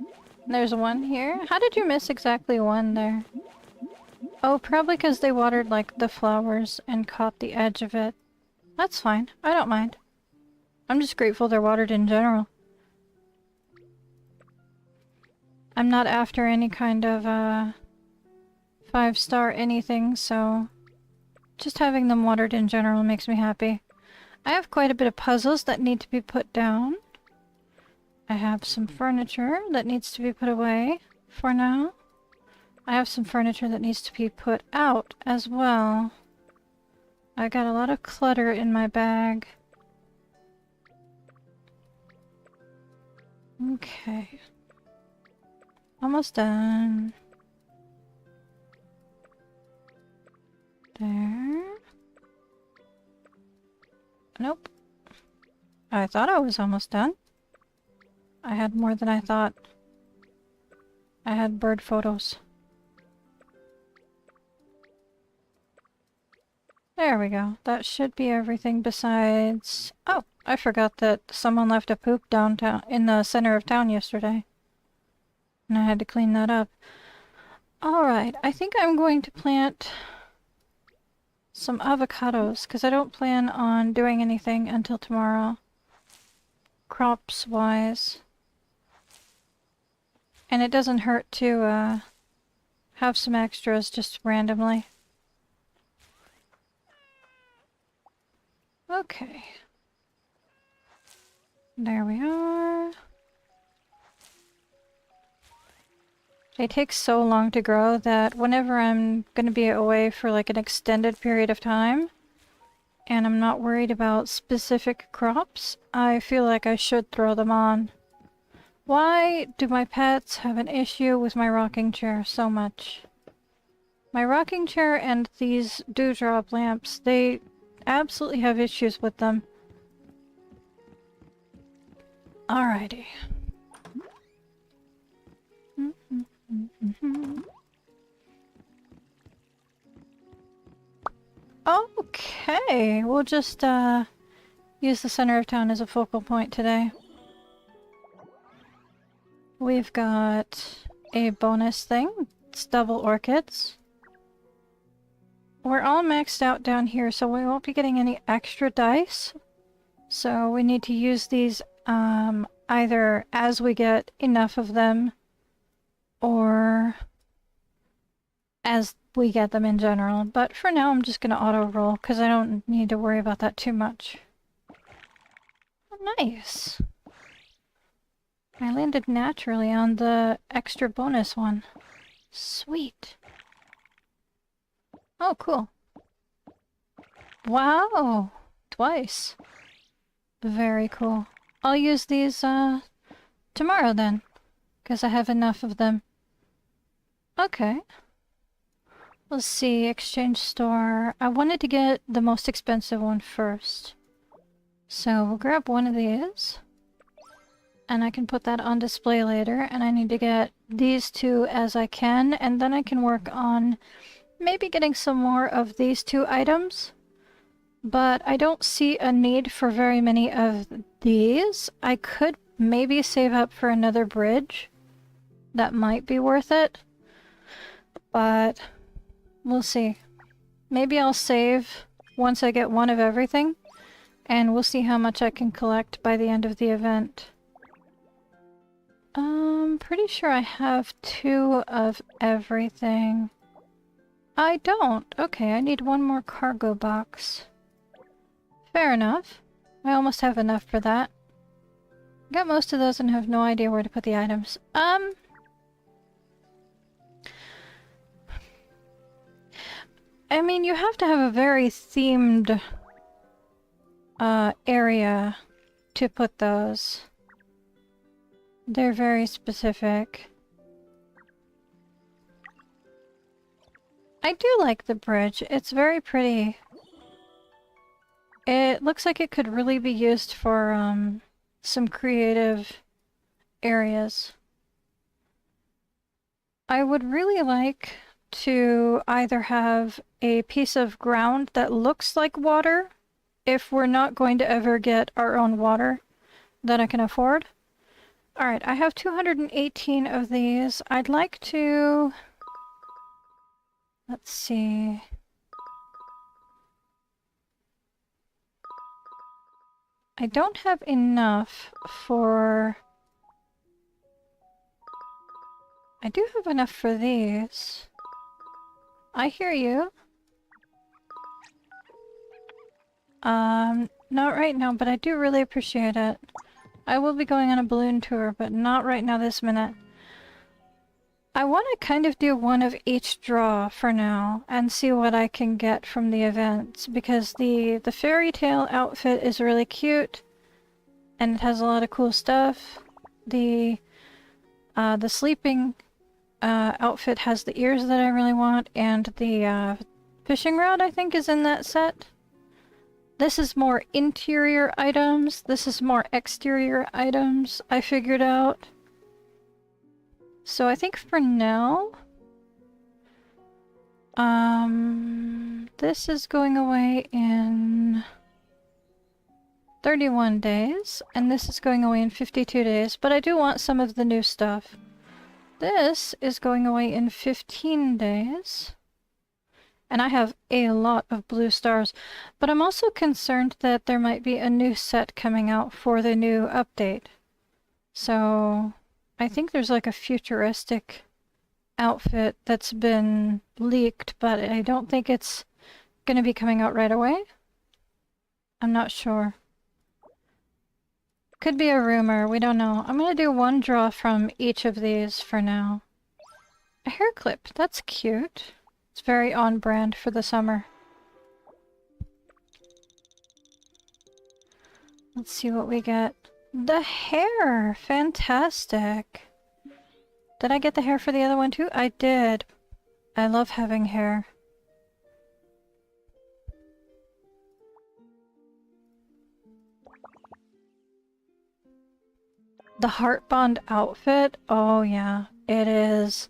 S1: There's one here. How did you miss exactly one there? Oh, probably because they watered, like, the flowers and caught the edge of it. That's fine. I don't mind. I'm just grateful they're watered in general. I'm not after any kind of, 5-star anything, so just having them watered in general makes me happy. I have quite a bit of puzzles that need to be put down. I have some furniture that needs to be put away for now. I have some furniture that needs to be put out as well. I got a lot of clutter in my bag. Okay. Almost done. There. Nope. I thought I was almost done. I had more than I thought. I had bird photos. There we go. That should be everything besides... Oh, I forgot that someone left a poop downtown in the center of town yesterday. And I had to clean that up. Alright, I think I'm going to plant some avocados, because I don't plan on doing anything until tomorrow. Crops-wise. And it doesn't hurt to, have some extras just randomly. Okay. There we are. They take so long to grow that whenever I'm going to be away for like an extended period of time, and I'm not worried about specific crops, I feel like I should throw them on. Why do my pets have an issue with my rocking chair so much? My rocking chair and these dewdrop lamps, they absolutely have issues with them. Alrighty. Okay, we'll just use the center of town as a focal point today. We've got a bonus thing. It's double orchids. We're all maxed out down here, so we won't be getting any extra dice. So we need to use these either as we get enough of them, or as we get them in general. But for now, I'm just going to auto-roll, because I don't need to worry about that too much. Oh, nice! I landed naturally on the extra bonus one. Sweet. Oh, cool. Wow! Twice. Very cool. I'll use these, tomorrow then, because I have enough of them. Okay. Let's see, exchange store. I wanted to get the most expensive one first. So we'll grab one of these. And I can put that on display later, and I need to get these two as I can, and then I can work on maybe getting some more of these two items. But I don't see a need for very many of these. I could maybe save up for another bridge. That might be worth it. But we'll see. Maybe I'll save once I get one of everything, and we'll see how much I can collect by the end of the event. I'm pretty sure I have 2 of everything. I don't. Okay, I need one more cargo box. Fair enough. I almost have enough for that. Got most of those and have no idea where to put the items. I mean, you have to have a very themed area to put those. They're very specific. I do like the bridge. It's very pretty. It looks like it could really be used for some creative areas. I would really like to either have a piece of ground that looks like water, if we're not going to ever get our own water that I can afford. Alright, I have 218 of these. I'd like to... Let's see... I don't have enough for... I do have enough for these. I hear you. Not right now, but I do really appreciate it. I will be going on a balloon tour, but not right now this minute. I want to kind of do one of each draw for now, and see what I can get from the events, because the fairy tale outfit is really cute, and it has a lot of cool stuff. The sleeping outfit has the ears that I really want, and the fishing rod I think is in that set. This is more interior items, this is more exterior items I figured out. So I think for now, this is going away in 31 days, and this is going away in 52 days, but I do want some of the new stuff. This is going away in 15 days. And I have a lot of blue stars, but I'm also concerned that there might be a new set coming out for the new update. So I think there's like a futuristic outfit that's been leaked, but I don't think it's going to be coming out right away. I'm not sure. Could be a rumor, we don't know. I'm going to do one draw from each of these for now. A hair clip, that's cute. It's very on brand for the summer. Let's see what we get. The hair! Fantastic! Did I get the hair for the other one too? I did. I love having hair. The heart bond outfit? Oh yeah, it is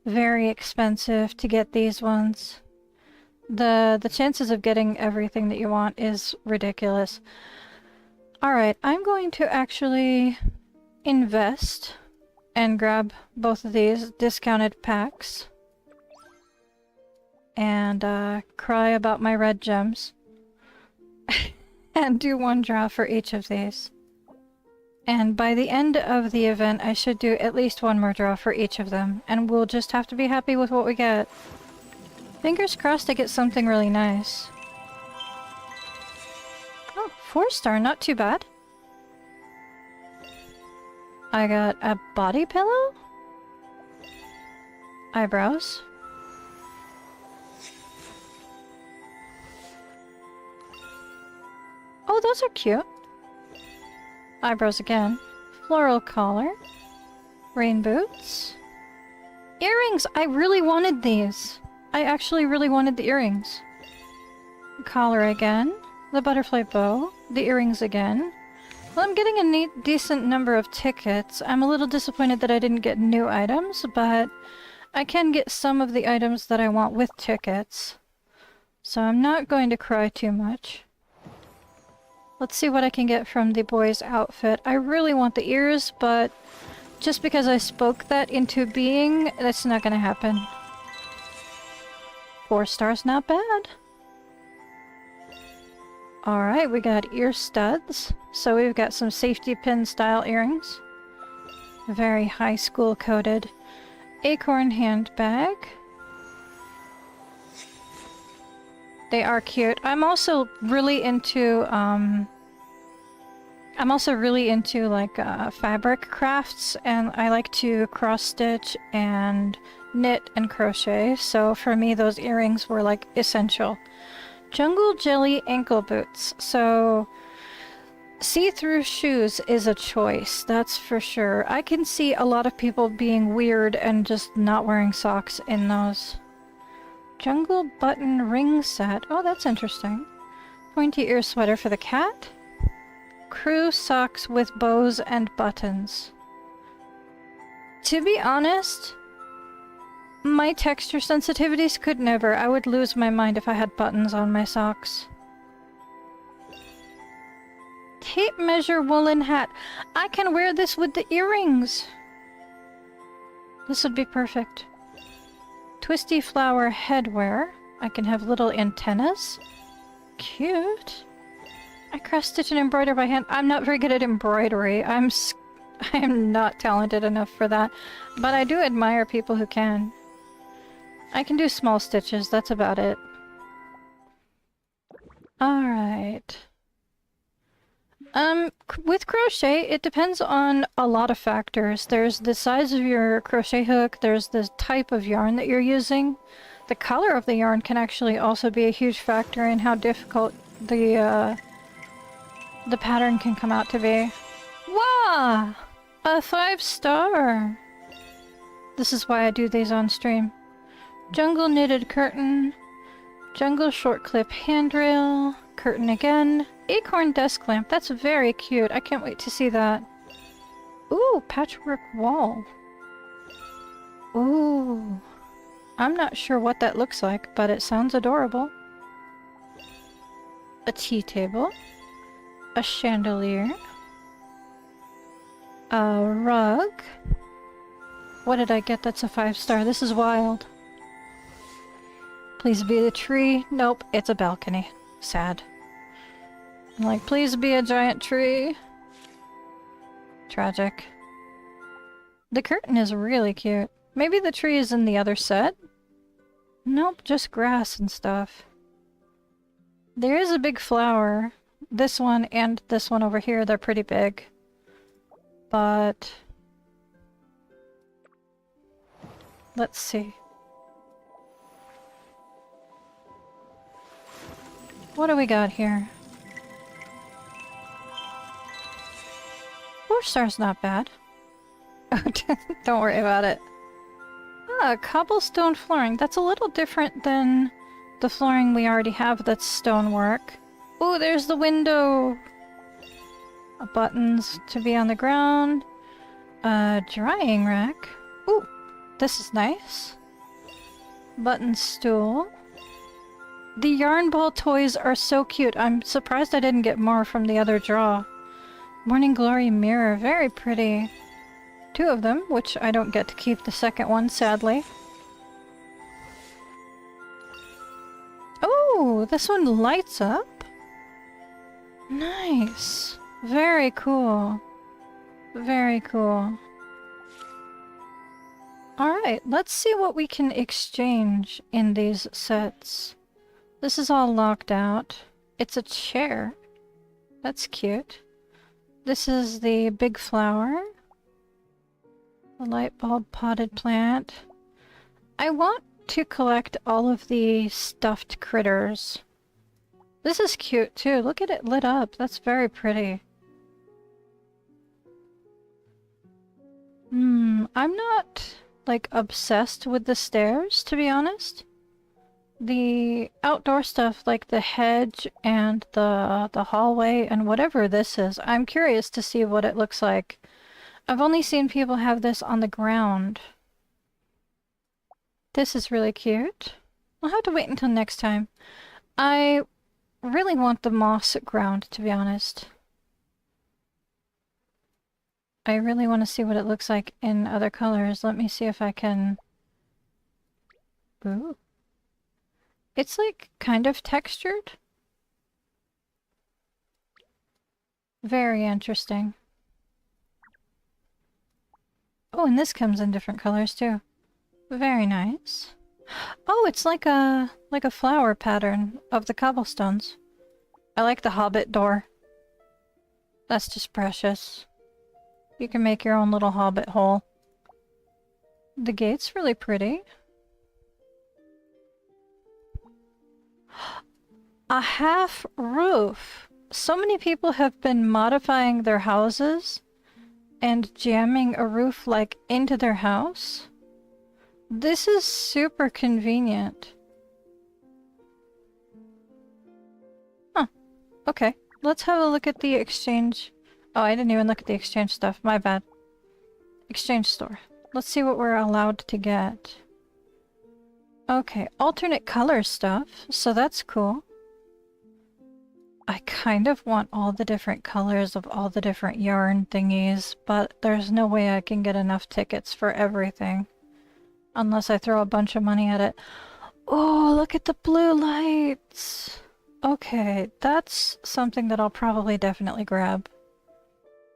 S1: very expensive to get these ones. The chances of getting everything that you want is ridiculous. Alright, I'm going to actually invest and grab both of these discounted packs and cry about my red gems and do one draw for each of these. And by the end of the event, I should do at least one more draw for each of them, and we'll just have to be happy with what we get. Fingers crossed I get something really nice. Oh, 4-star, not too bad. I got a body pillow? Eyebrows. Oh, those are cute. Eyebrows again. Floral collar. Rain boots. Earrings! I really wanted these. I actually really wanted the earrings. Collar again. The butterfly bow. The earrings again. Well, I'm getting a decent number of tickets. I'm a little disappointed that I didn't get new items, but I can get some of the items that I want with tickets. So I'm not going to cry too much. Let's see what I can get from the boy's outfit. I really want the ears, but just because I spoke that into being, that's not gonna happen. 4 stars, not bad. Alright, we got ear studs. So we've got some safety pin style earrings. Very high school coded. Acorn handbag. They are cute. I'm also really into like fabric crafts, and I like to cross stitch and knit and crochet, so for me those earrings were like essential. Jungle jelly ankle boots. So see-through shoes is a choice, that's for sure. I can see a lot of people being weird and just not wearing socks in those. Jungle button ring set. Oh, that's interesting. Pointy ear sweater for the cat. Crew socks with bows and buttons. To be honest, my texture sensitivities could never. I would lose my mind if I had buttons on my socks. Tape measure woolen hat. I can wear this with the earrings. This would be perfect. Twisty flower headwear. I can have little antennas. Cute. I cross stitch and embroider by hand. I'm not very good at embroidery. I am not talented enough for that. But I do admire people who can. I can do small stitches, that's about it. Alright. With crochet, it depends on a lot of factors. There's the size of your crochet hook, there's the type of yarn that you're using. The color of the yarn can actually also be a huge factor in how difficult the pattern can come out to be. Wow! A 5-star! This is why I do these on stream. Jungle knitted curtain. Jungle short clip handrail. Curtain again. Acorn desk lamp. That's very cute. I can't wait to see that. Ooh, patchwork wall. Ooh. I'm not sure what that looks like, but it sounds adorable. A tea table. A chandelier. A rug. What did I get that's a 5-star? This is wild. Please be the tree. Nope, it's a balcony. Sad. I'm like, please be a giant tree. Tragic. The curtain is really cute. Maybe the tree is in the other set? Nope, just grass and stuff. There is a big flower. This one and this one over here, they're pretty big. But... let's see. What do we got here? 4 stars, not bad. Don't worry about it. Ah, cobblestone flooring. That's a little different than the flooring we already have that's stonework. Oh, there's the window! Buttons to be on the ground. A drying rack. Ooh, this is nice. Button stool. The yarn ball toys are so cute. I'm surprised I didn't get more from the other draw. Morning Glory mirror. Very pretty. 2 of them, which I don't get to keep the second one, sadly. Oh, this one lights up. Nice. Very cool. Very cool. Alright, let's see what we can exchange in these sets. This is all locked out. It's a chair. That's cute. This is the big flower. The light bulb potted plant. I want to collect all of the stuffed critters. This is cute too. Look at it lit up. That's very pretty. I'm not, like, obsessed with the stairs, to be honest. The outdoor stuff, like the hedge and the hallway and whatever this is, I'm curious to see what it looks like. I've only seen people have this on the ground. This is really cute. I'll have to wait until next time. I really want the moss ground, to be honest. I really want to see what it looks like in other colors. Let me see if I can... Ooh. It's like kind of textured. Very interesting. Oh, and this comes in different colors too. Very nice. Oh, it's like a flower pattern of the cobblestones. I like the hobbit door. That's just precious. You can make your own little hobbit hole. The gate's really pretty. A half roof. So many people have been modifying their houses and jamming a roof like into their house. This is super convenient. Huh. Okay. Let's have a look at the exchange. Oh, I didn't even look at the exchange stuff. My bad. Exchange store. Let's see what we're allowed to get. Okay, alternate color stuff. So that's cool. I kind of want all the different colors of all the different yarn thingies, but there's no way I can get enough tickets for everything. Unless I throw a bunch of money at it. Oh, look at the blue lights! Okay, that's something that I'll probably definitely grab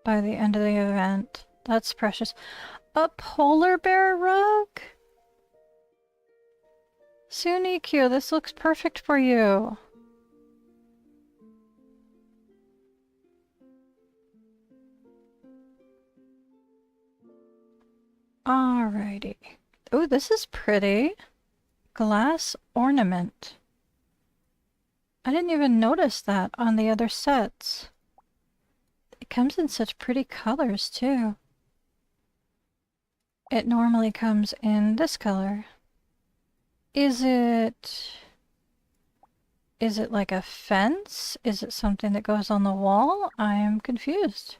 S1: by the end of the event. That's precious. A polar bear rug? Suniku, this looks perfect for you. Alrighty. Oh, this is pretty. Glass ornament. I didn't even notice that on the other sets. It comes in such pretty colors, too. It normally comes in this color. Is it like a fence? Is it something that goes on the wall? I am confused.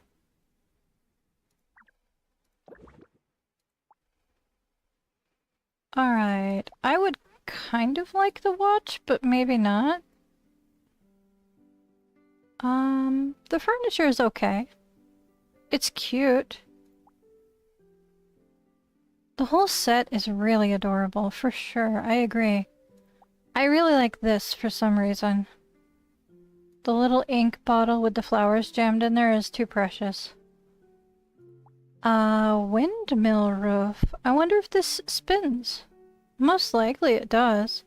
S1: Alright, I would kind of like the watch, but maybe not. The furniture is okay. It's cute. The whole set is really adorable, for sure. I agree. I really like this for some reason. The little ink bottle with the flowers jammed in there is too precious. Windmill roof. I wonder if this spins. Most likely it does.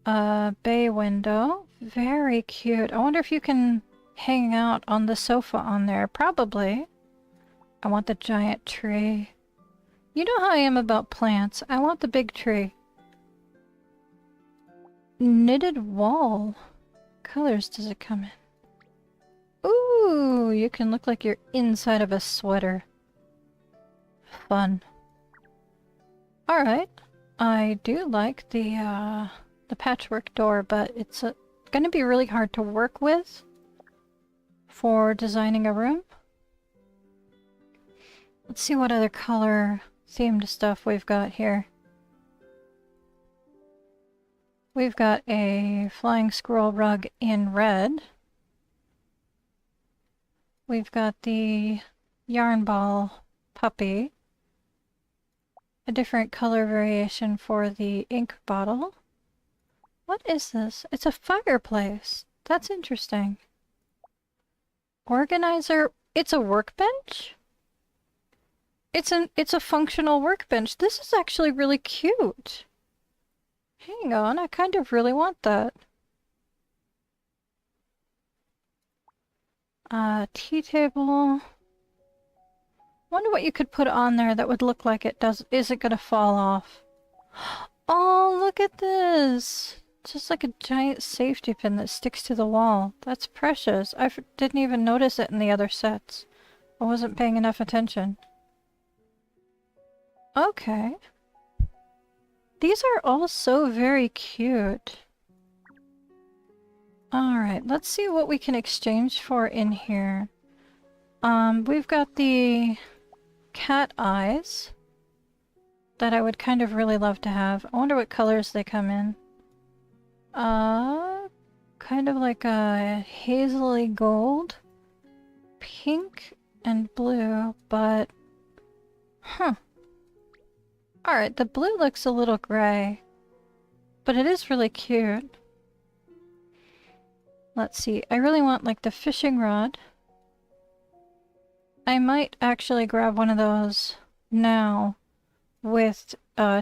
S1: Bay window. Very cute. I wonder if you can hang out on the sofa on there. Probably. I want the giant tree. You know how I am about plants. I want the big tree. Knitted wall. Colors does it come in? Ooh, you can look like you're inside of a sweater. Fun. Alright. I do like the patchwork door, but it's gonna be really hard to work with for designing a room. Let's see what other color themed stuff we've got here. We've got a flying squirrel rug in red. We've got the yarn ball puppy. A different color variation for the ink bottle. What is this? It's a fireplace. That's interesting. Organizer. It's a workbench? It's a functional workbench. This is actually really cute. Hang on, I kind of really want that. Tea table. Wonder what you could put on there that would look like it isn't gonna fall off. Oh, look at this! Just like a giant safety pin that sticks to the wall. That's precious. I didn't even notice it in the other sets. I wasn't paying enough attention. Okay. These are all so very cute. Alright, let's see what we can exchange for in here. We've got the cat eyes that I would kind of really love to have. I wonder what colors they come in. Kind of like a hazily gold, pink, and blue, but... Huh. Alright, the blue looks a little gray, but it is really cute. Let's see, I really want like the fishing rod. I might actually grab one of those now with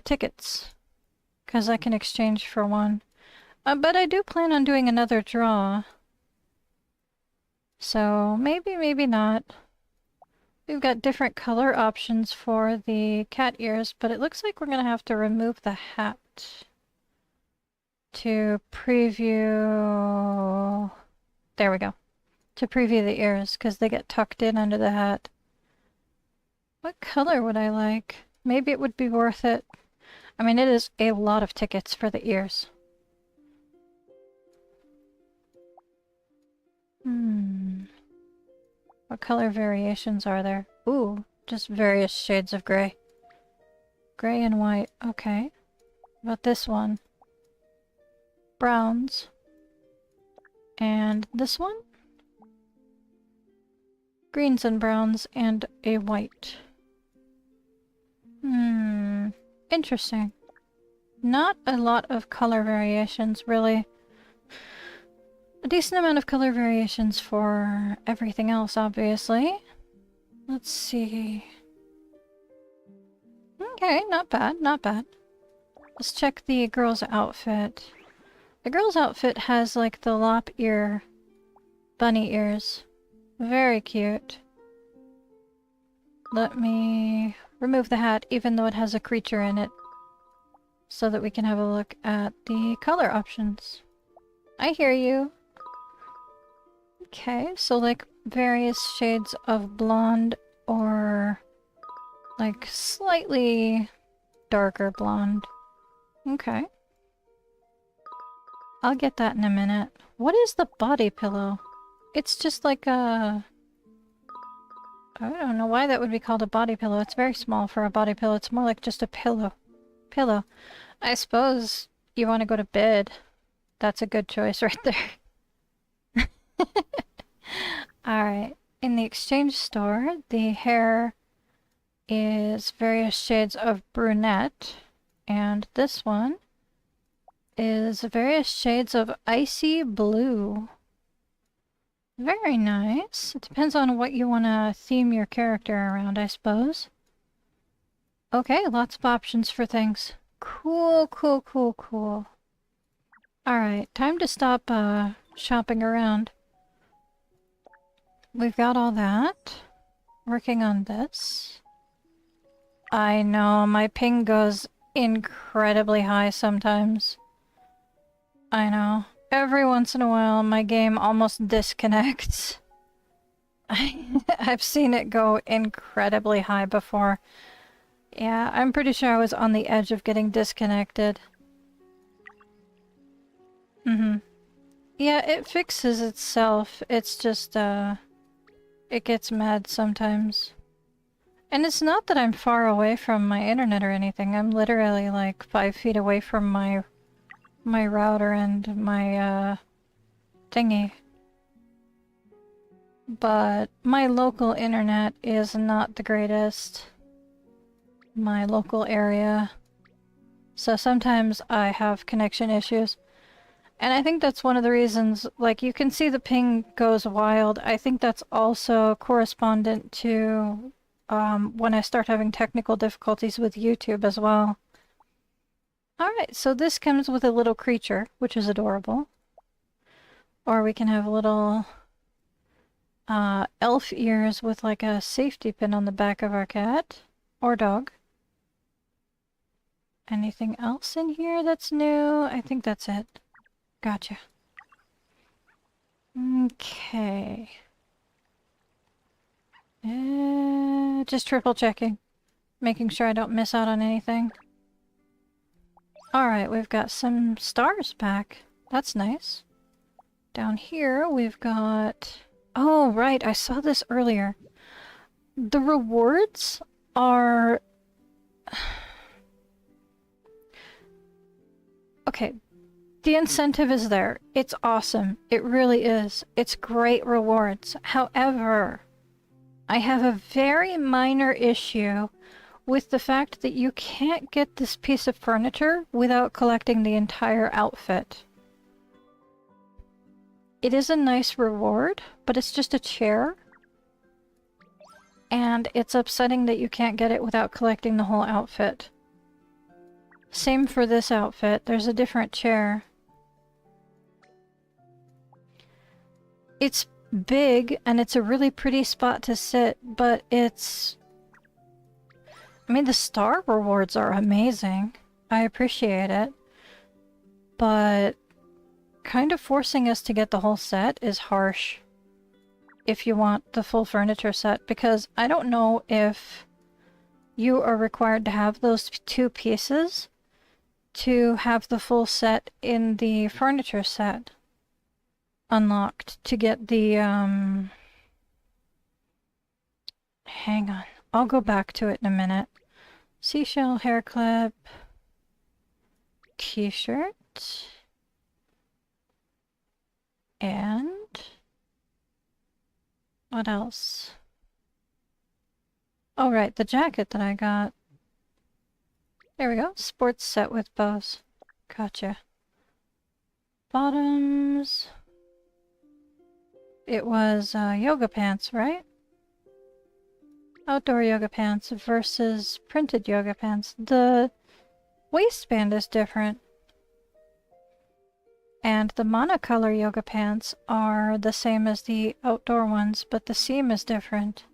S1: tickets, because I can exchange for one. But I do plan on doing another draw. So maybe, maybe not. We've got different color options for the cat ears, but it looks like we're gonna have to remove the hat to preview... There we go. To preview the ears, because they get tucked in under the hat. What color would I like? Maybe it would be worth it. I mean, it is a lot of tickets for the ears. What color variations are there? Ooh, just various shades of gray. Gray and white. Okay. What about this one? Browns. And this one? Greens and browns and a white. Interesting. Not a lot of color variations, really. A decent amount of color variations for everything else, obviously. Let's see. Okay, not bad, not bad. Let's check the girl's outfit. The girl's outfit has like the lop ear bunny ears. Very cute. Let me remove the hat even though it has a creature in it so that we can have a look at the color options. I hear you. Okay, so like various shades of blonde or like slightly darker blonde. Okay. I'll get that in a minute. What is the body pillow? It's just like a... I don't know why that would be called a body pillow. It's very small for a body pillow. It's more like just a pillow. I suppose you want to go to bed. That's a good choice right there. Alright. In the exchange store, the hair is various shades of brunette. And this one is various shades of icy blue. Very nice. It depends on what you want to theme your character around, I suppose. Okay, lots of options for things. Cool, cool, cool, cool. Alright, time to stop shopping around. We've got all that. Working on this. I know, my ping goes incredibly high sometimes. I know. Every once in a while, my game almost disconnects. I've seen it go incredibly high before. Yeah, I'm pretty sure I was on the edge of getting disconnected. Yeah, it fixes itself. It's just, it gets mad sometimes. And it's not that I'm far away from my internet or anything. I'm literally like 5 feet away from my router and my thingy. But my local internet is not the greatest. My local area. So sometimes I have connection issues. And I think that's one of the reasons, like you can see the ping goes wild. I think that's also correspondent to when I start having technical difficulties with YouTube as well. Alright, so this comes with a little creature, which is adorable. Or we can have little elf ears with like a safety pin on the back of our cat. Or dog. Anything else in here that's new? I think that's it. Gotcha. Okay. Just triple checking. Making sure I don't miss out on anything. Alright, we've got some stars back. That's nice. Down here, we've got... Oh, right, I saw this earlier. The rewards are... Okay, the incentive is there. It's awesome. It really is. It's great rewards. However, I have a very minor issue with the fact that you can't get this piece of furniture without collecting the entire outfit. It is a nice reward, but it's just a chair. And it's upsetting that you can't get it without collecting the whole outfit. Same for this outfit. There's a different chair. It's big and it's a really pretty spot to sit, but it's... I mean, the star rewards are amazing. I appreciate it. But kind of forcing us to get the whole set is harsh if you want the full furniture set, because I don't know if you are required to have those two pieces to have the full set in the furniture set unlocked to get the, hang on. I'll go back to it in a minute. Seashell hair clip. T-shirt. And... what else? Oh, right, the jacket that I got. There we go. Sports set with bows. Gotcha. Bottoms. It was yoga pants, right? Outdoor yoga pants versus printed yoga pants. The waistband is different. And the monocolor yoga pants are the same as the outdoor ones, but the seam is different.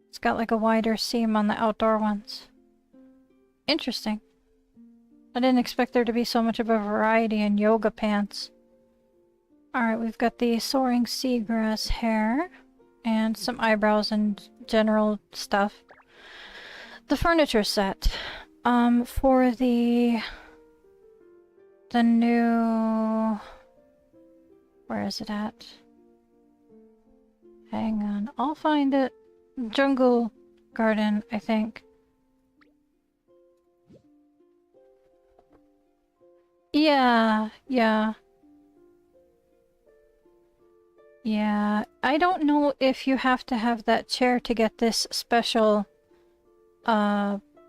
S1: It's got like a wider seam on the outdoor ones. Interesting. I didn't expect there to be so much of a variety in yoga pants. Alright, we've got the soaring seagrass hair and some eyebrows and general stuff. The furniture set. For the new... where is it at? Hang on, I'll find it. Jungle Garden, I think. Yeah. I don't know if you have to have that chair to get this special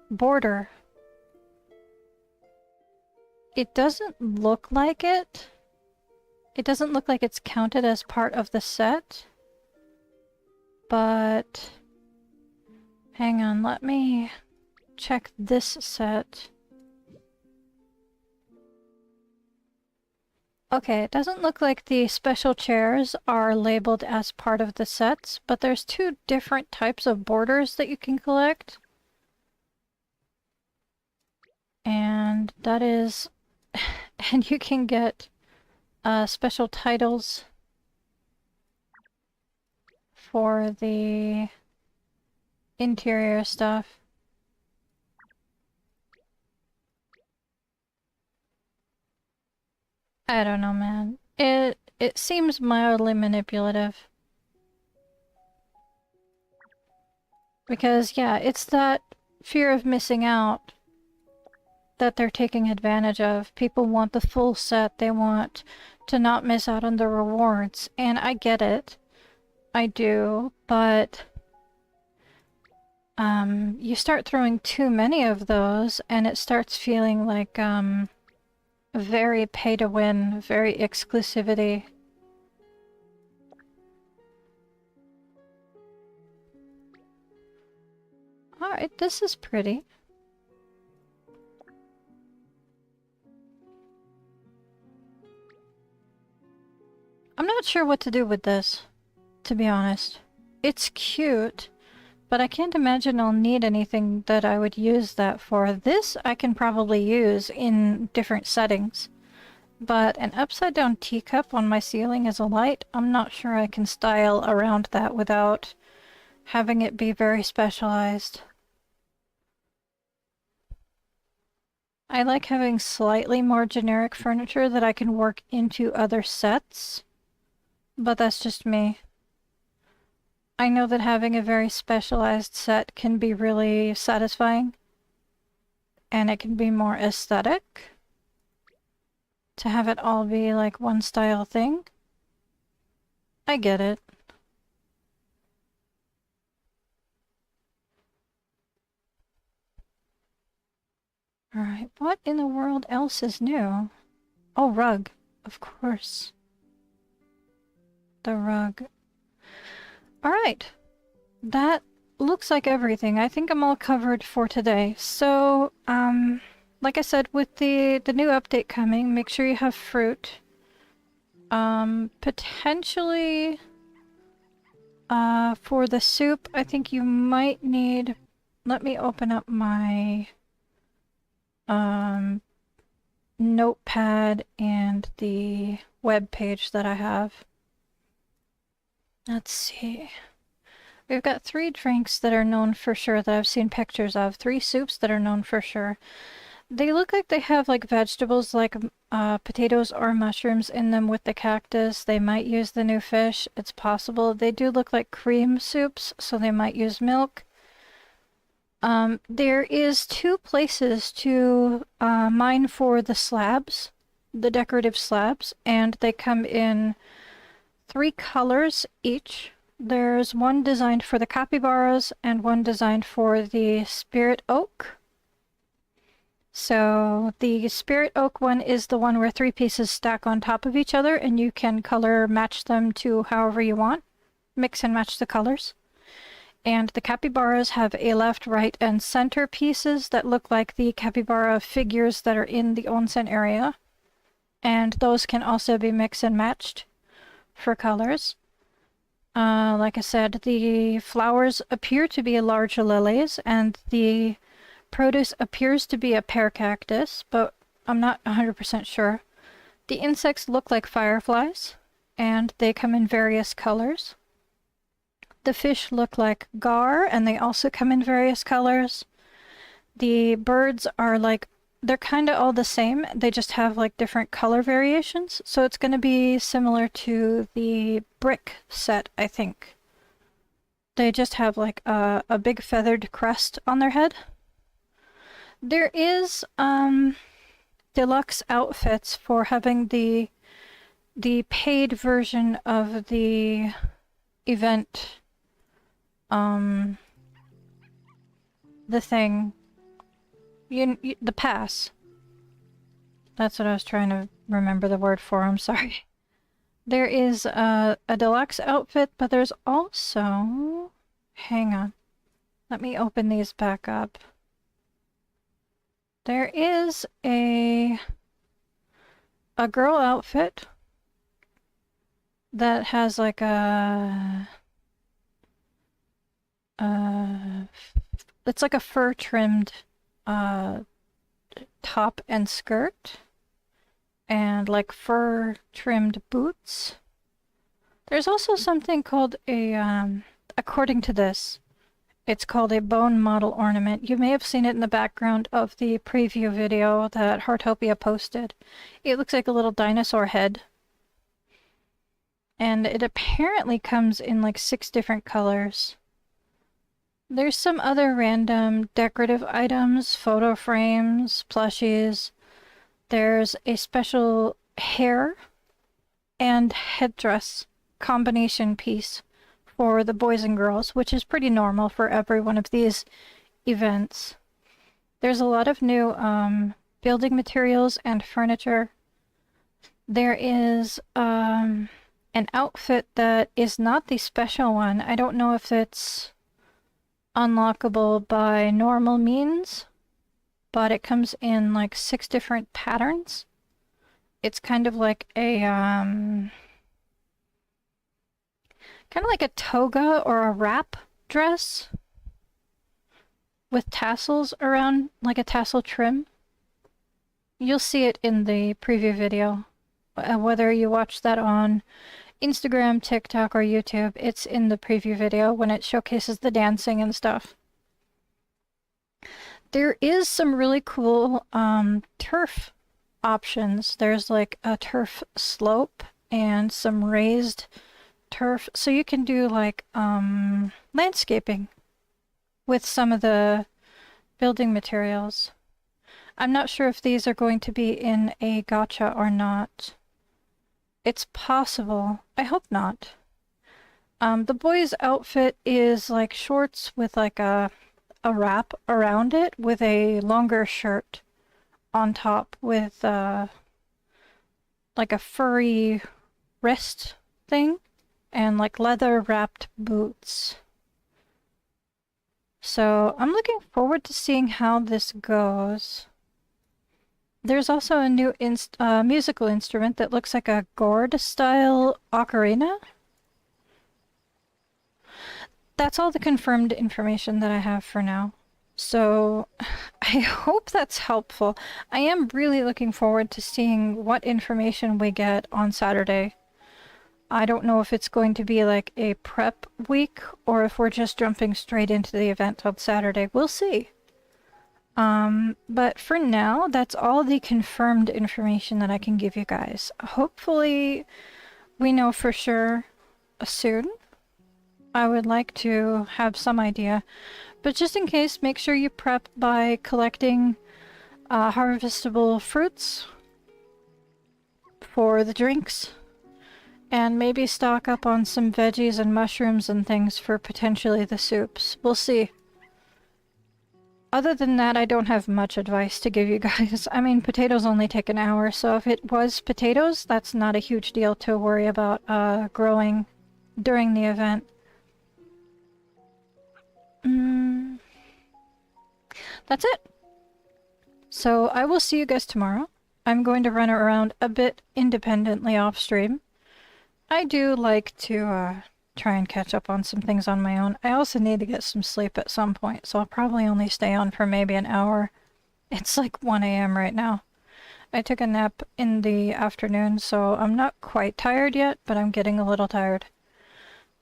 S1: border. It doesn't look like it. It doesn't look like it's counted as part of the set. But... hang on, let me check this set. Okay, it doesn't look like the special chairs are labeled as part of the sets, but there's two different types of borders that you can collect. And that is... and you can get special titles for the interior stuff. I don't know, man. It seems mildly manipulative. Because, yeah, it's that fear of missing out that they're taking advantage of. People want the full set. They want to not miss out on the rewards. And I get it. I do, but... you start throwing too many of those, and it starts feeling like, very pay-to-win, very exclusivity. Alright, this is pretty. I'm not sure what to do with this, to be honest. It's cute, but I can't imagine I'll need anything that I would use that for. This I can probably use in different settings. But an upside-down teacup on my ceiling as a light, I'm not sure I can style around that without having it be very specialized. I like having slightly more generic furniture that I can work into other sets, but that's just me. I know that having a very specialized set can be really satisfying, and it can be more aesthetic to have it all be like one style thing. I get it. Alright, what in the world else is new? Oh, rug. Of course. The rug. Alright. That looks like everything. I think I'm all covered for today. So, like I said, with the new update coming, make sure you have fruit. Potentially, for the soup, I think you might need... Let me open up my, notepad and the web page that I have. Let's see. We've got 3 drinks that are known for sure that I've seen pictures of. 3 soups that are known for sure. They look like they have like vegetables like potatoes or mushrooms in them with the cactus. They might use the new fish. It's possible. They do look like cream soups, so they might use milk. There is 2 places to mine for the slabs, the decorative slabs, and they come in 3 colors each. There's one designed for the capybaras and one designed for the spirit oak. So the spirit oak one is the one where 3 pieces stack on top of each other and you can color match them to however you want. Mix and match the colors. And the capybaras have a left, right, and center pieces that look like the capybara figures that are in the onsen area. And those can also be mixed and matched for colors. Like I said, the flowers appear to be large lilies, and the produce appears to be a pear cactus, but I'm not 100% sure. The insects look like fireflies, and they come in various colors. The fish look like gar, and they also come in various colors. The birds are like, they're kind of all the same, they just have like different color variations, so it's going to be similar to the brick set, I think. They just have like a big feathered crest on their head. There is deluxe outfits for having the paid version of the event. The thing. The pass. That's what I was trying to remember the word for, I'm sorry. There is a deluxe outfit, but there's also... Hang on. Let me open these back up. There is a girl outfit that has like a... it's like a fur-trimmed top and skirt, and like fur-trimmed boots. There's also something called a, according to this, it's called a bone model ornament. You may have seen it in the background of the preview video that Heartopia posted. It looks like a little dinosaur head. And it apparently comes in like 6 different colors. There's some other random decorative items, photo frames, plushies. There's a special hair and headdress combination piece for the boys and girls, which is pretty normal for every one of these events. There's a lot of new building materials and furniture. There is an outfit that is not the special one. I don't know if it's unlockable by normal means, but it comes in like 6 different patterns. It's kind of like a kind of like a toga or a wrap dress with tassels around, like a tassel trim. You'll see it in the preview video. Whether you watch that on Instagram, TikTok, or YouTube, it's in the preview video when it showcases the dancing and stuff. There is some really cool turf options. There's like a turf slope and some raised turf, so you can do like landscaping with some of the building materials. I'm not sure if these are going to be in a gacha or not. It's possible. I hope not. The boy's outfit is like shorts with like a wrap around it with a longer shirt on top with like a furry wrist thing and like leather wrapped boots. So I'm looking forward to seeing how this goes. There's also a new musical instrument that looks like a gourd-style ocarina. That's all the confirmed information that I have for now. So I hope that's helpful. I am really looking forward to seeing what information we get on Saturday. I don't know if it's going to be like a prep week or if we're just jumping straight into the event on Saturday. We'll see. But for now, that's all the confirmed information that I can give you guys. Hopefully, we know for sure soon. I would like to have some idea. But just in case, make sure you prep by collecting harvestable fruits for the drinks. And maybe stock up on some veggies and mushrooms and things for potentially the soups. We'll see. Other than that, I don't have much advice to give you guys. I mean, potatoes only take an hour, so if it was potatoes, that's not a huge deal to worry about growing during the event. That's it. So I will see you guys tomorrow. I'm going to run around a bit independently off stream. I do like to try and catch up on some things on my own. I also need to get some sleep at some point, so I'll probably only stay on for maybe an hour. It's like 1 a.m. right now. I took a nap in the afternoon, so I'm not quite tired yet, but I'm getting a little tired.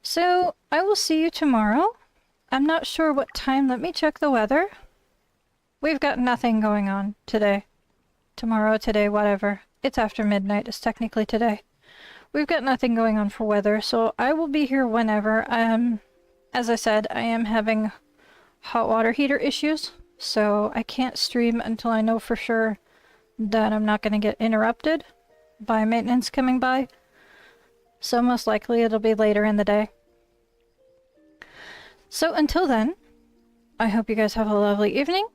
S1: So I will see you tomorrow. I'm not sure what time. Let me check the weather. We've got nothing going on today. Tomorrow, today, whatever. It's after midnight. It's technically today. We've got nothing going on for weather, so I will be here whenever. As I said, I am having hot water heater issues, so I can't stream until I know for sure that I'm not going to get interrupted by maintenance coming by. So most likely it'll be later in the day. So until then, I hope you guys have a lovely evening,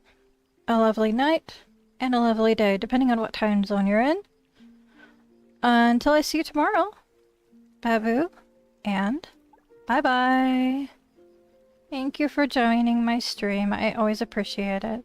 S1: a lovely night, and a lovely day, depending on what time zone you're in. Until I see you tomorrow, Babu, and bye-bye. Thank you for joining my stream. I always appreciate it.